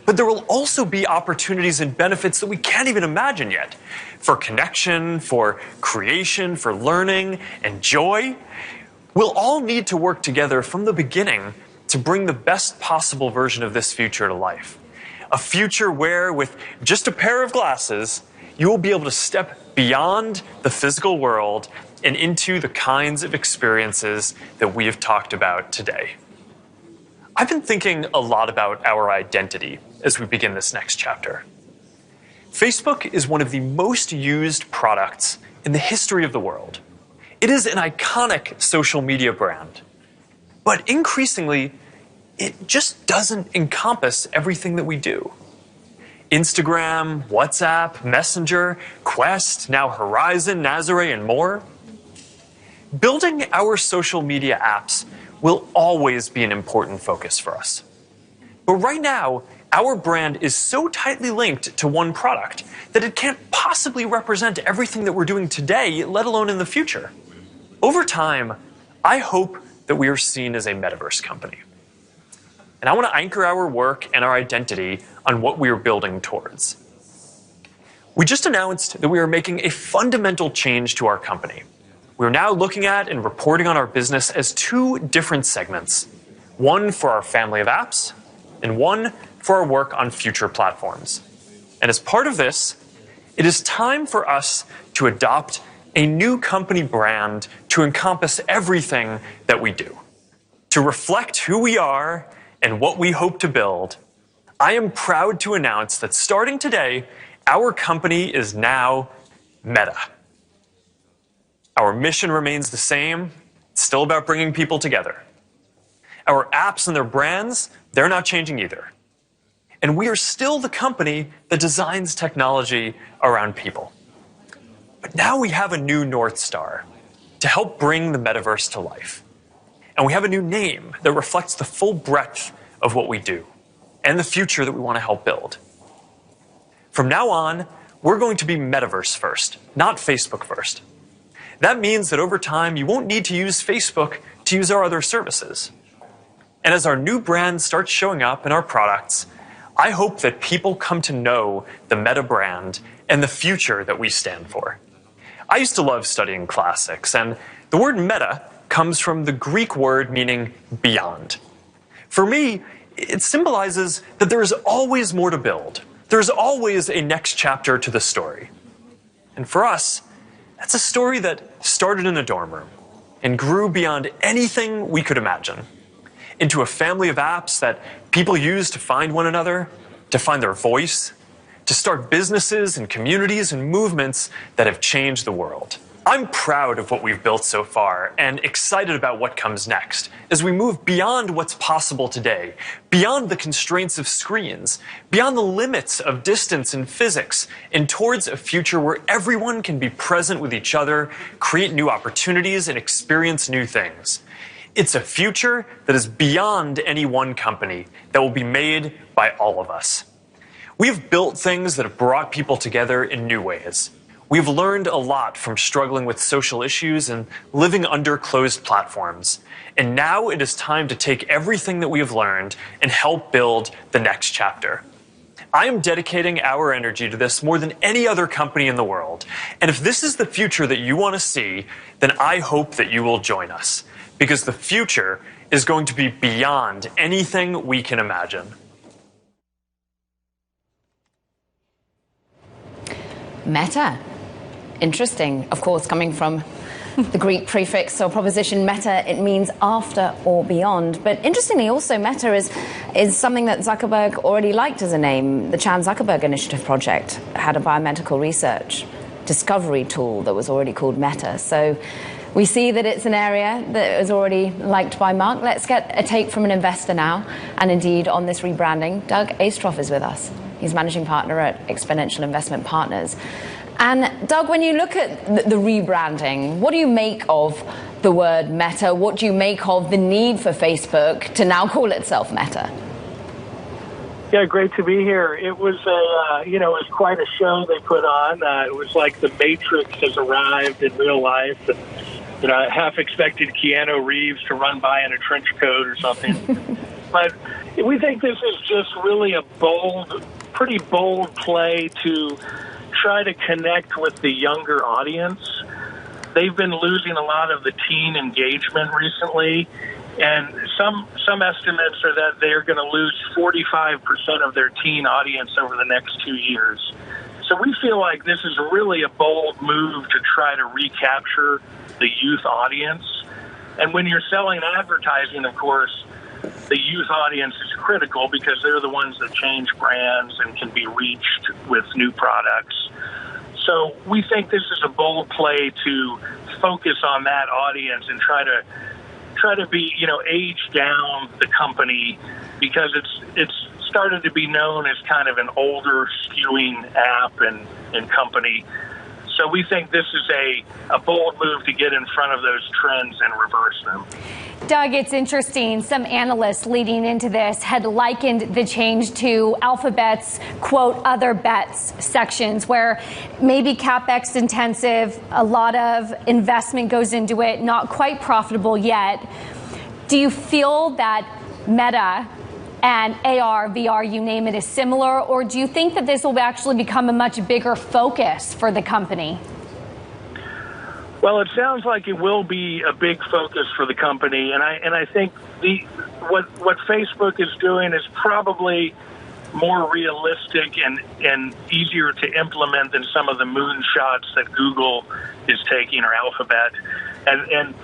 But there will also be opportunities and benefits that we can't even imagine yet. For connection, for creation, for learning, and joy. We'll all need to work together from the beginning to bring the best possible version of this future to life. A future where, with just a pair of glasses, you will be able to step beyond the physical world and into the kinds of experiences that we have talked about today. I've been thinking a lot about our identity as we begin this next chapter. Facebook is one of the most used products in the history of the world. It is an iconic social media brand, but increasingly, it just doesn't encompass everything that we do. Instagram, WhatsApp, Messenger, Quest, now Horizon, Nazare, and more. Building our social media apps will always be an important focus for us. But right now, our brand is so tightly linked to one product that it can't possibly represent everything that we're doing today, let alone in the future. Over time, I hope that we are seen as a metaverse company. And I want to anchor our work and our identity on what we are building towards. We just announced that we are making a fundamental change to our company. We're now looking at and reporting on our business as two different segments. One for our family of apps, and one for our work on future platforms. And as part of this, it is time for us to adopt a new company brand to encompass everything that we do. To reflect who we are and what we hope to build, I am proud to announce that starting today, our company is now Meta. Our mission remains the same. It's still about bringing people together. Our apps and their brands, they're not changing either. And we are still the company that designs technology around people. But now we have a new North Star to help bring the metaverse to life. And we have a new name that reflects the full breadth of what we do and the future that we want to help build. From now on, we're going to be metaverse first, not Facebook first. That means that over time, you won't need to use Facebook to use our other services. And as our new brand starts showing up in our products, I hope that people come to know the Meta brand and the future that we stand for. I used to love studying classics, and the word meta comes from the Greek word meaning beyond. For me, it symbolizes that there is always more to build. There's always a next chapter to the story. And for us, that's a story that started in a dorm room and grew beyond anything we could imagine, into a family of apps that people use to find one another, to find their voice, to start businesses and communities and movements that have changed the world. I'm proud of what we've built so far and excited about what comes next as we move beyond what's possible today, beyond the constraints of screens, beyond the limits of distance and physics, and towards a future where everyone can be present with each other, create new opportunities, and experience new things. It's a future that is beyond any one company, that will be made by all of us. We've built things that have brought people together in new ways. We've learned a lot from struggling with social issues and living under closed platforms. And now it is time to take everything that we have learned and help build the next chapter. I am dedicating our energy to this more than any other company in the world. And if this is the future that you want to see, then I hope that you will join us, because the future is going to be beyond anything we can imagine. Meta. Interesting. Of course, coming from the Greek prefix or proposition meta, it means after or beyond. But interestingly, also Meta is something that Zuckerberg already liked as a name. The Chan Zuckerberg Initiative project had a biomedical research discovery tool that was already called Meta. So we see that it's an area that is already liked by Mark. Let's get a take from an investor now. And indeed, on this rebranding, Doug Aestroff is with us. He's managing partner at Exponential Investment Partners. And Doug, when you look at the rebranding, what do you make of the word Meta? What do you make of the need for Facebook to now call itself Meta? Yeah, great to be here. It was it was quite a show they put on. It was like the Matrix has arrived in real life. And, I half expected Keanu Reeves to run by in a trench coat or something. But we think this is just really a pretty bold play to try to connect with the younger audience. They've been losing a lot of the teen engagement recently, and some estimates are that they're going to lose 45% of their teen audience over the next 2 years. So we feel like this is really a bold move to try to recapture the youth audience. And when you're selling advertising, of course, the youth audience is critical because they're the ones that change brands and can be reached with new products. So we think this is a bold play to focus on that audience and try to be, age down the company, because it's started to be known as kind of an older skewing app and company. So we think this is a bold move to get in front of those trends and reverse them. Doug, it's interesting. Some analysts leading into this had likened the change to Alphabet's, quote, other bets sections, where maybe CapEx intensive, a lot of investment goes into it, not quite profitable yet. Do you feel that Meta and AR, VR, you name it, is similar, or do you think that this will actually become a much bigger focus for the company? Well, it sounds like it will be a big focus for the company, and I think what Facebook is doing is probably more realistic and easier to implement than some of the moonshots that Google is taking or Alphabet. And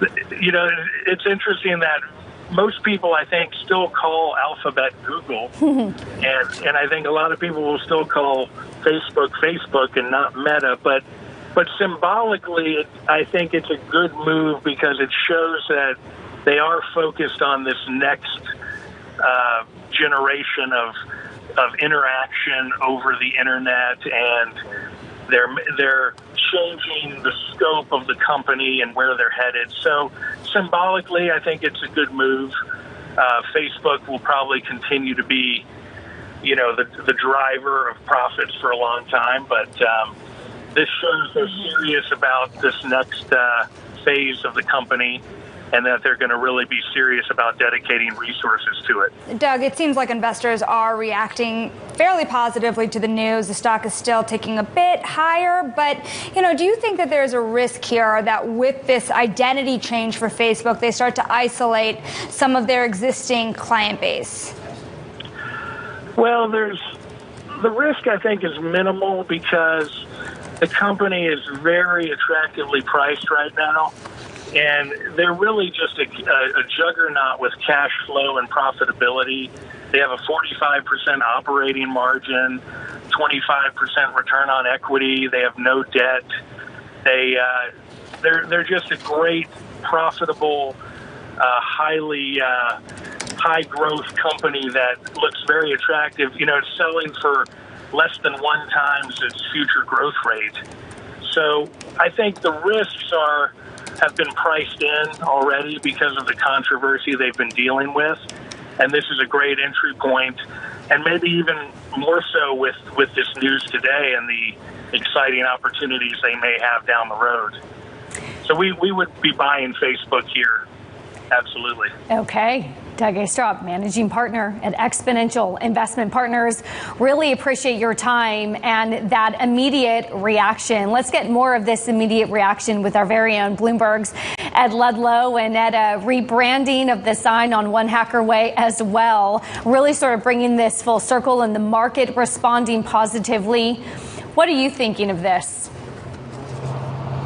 it's interesting that most people, I think, still call Alphabet Google, and I think a lot of people will still call Facebook and not Meta, but symbolically, I think it's a good move because it shows that they are focused on this next generation of interaction over the internet, and they're changing the scope of the company and where they're headed. So symbolically, I think it's a good move. Facebook will probably continue to be, the driver of profits for a long time, but this shows they're serious about this next phase of the company, and that they're going to really be serious about dedicating resources to it. Doug, it seems like investors are reacting fairly positively to the news. The stock is still ticking a bit higher, but, do you think that there's a risk here that with this identity change for Facebook, they start to isolate some of their existing client base? Well, the risk, I think, is minimal because the company is very attractively priced right now. And they're really just a juggernaut with cash flow and profitability. They have a 45% operating margin, 25% return on equity. They have no debt. They're just a great, profitable, high growth company that looks very attractive. It's selling for less than 1 times its future growth rate. So I think the risks have been priced in already because of the controversy they've been dealing with. And this is a great entry point, and maybe even more so with this news today and the exciting opportunities they may have down the road. So we would be buying Facebook here. Absolutely. Okay. Doug Astrup, managing partner at Exponential Investment Partners. Really appreciate your time and that immediate reaction. Let's get more of this immediate reaction with our very own Bloomberg's Ed Ludlow, and Ed, a rebranding of the sign on One Hacker Way as well. Really sort of bringing this full circle and the market responding positively. What are you thinking of this?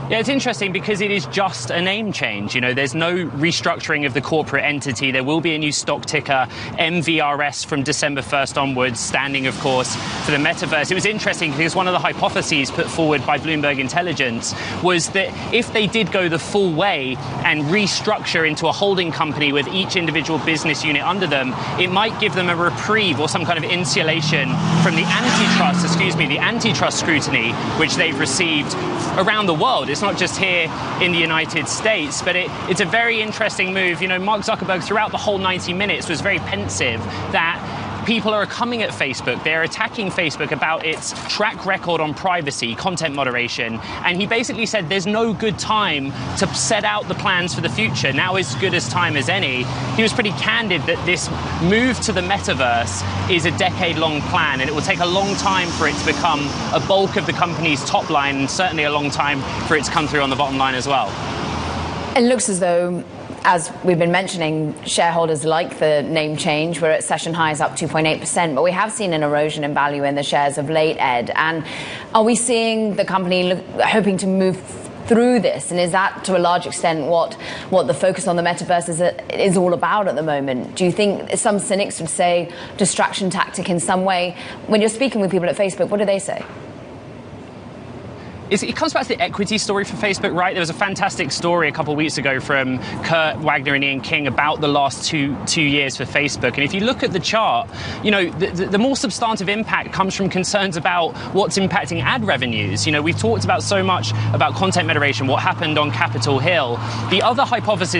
Yeah, it's interesting because it is just a name change. You know, there's no restructuring of the corporate entity. There will be a new stock ticker, MVRS, from December 1st onwards, standing, of course, for the metaverse. It was interesting because one of the hypotheses put forward by Bloomberg Intelligence was that if they did go the full way and restructure into a holding company with each individual business unit under them, it might give them a reprieve or some kind of insulation from the antitrust scrutiny which they've received around the world. It's not just here in the United States, but it's a very interesting move. You know, Mark Zuckerberg throughout the whole 90 minutes was very pensive that people are coming at Facebook. They're attacking Facebook about its track record on privacy, content moderation, and he basically said there's no good time to set out the plans for the future. Now is as good as time as any. He was pretty candid that this move to the metaverse is a decade-long plan, and it will take a long time for it to become a bulk of the company's top line, and certainly a long time for it to come through on the bottom line as well. It looks as though, as we've been mentioning, shareholders like the name change. We're at session highs up 2.8%, but we have seen an erosion in value in the shares of late, Ed. And are we seeing the company hoping to move through this? And is that to a large extent what the focus on the metaverse is all about at the moment? Do you think some cynics would say distraction tactic in some way? When you're speaking with people at Facebook, what do they say? It comes back to the equity story for Facebook, right? There was a fantastic story a couple of weeks ago from Kurt Wagner and Ian King about the last two years for Facebook. And if you look at the chart, you know, the more substantive impact comes from concerns about what's impacting ad revenues. You know, we've talked about so much about content moderation, what happened on Capitol Hill. The other hypothesis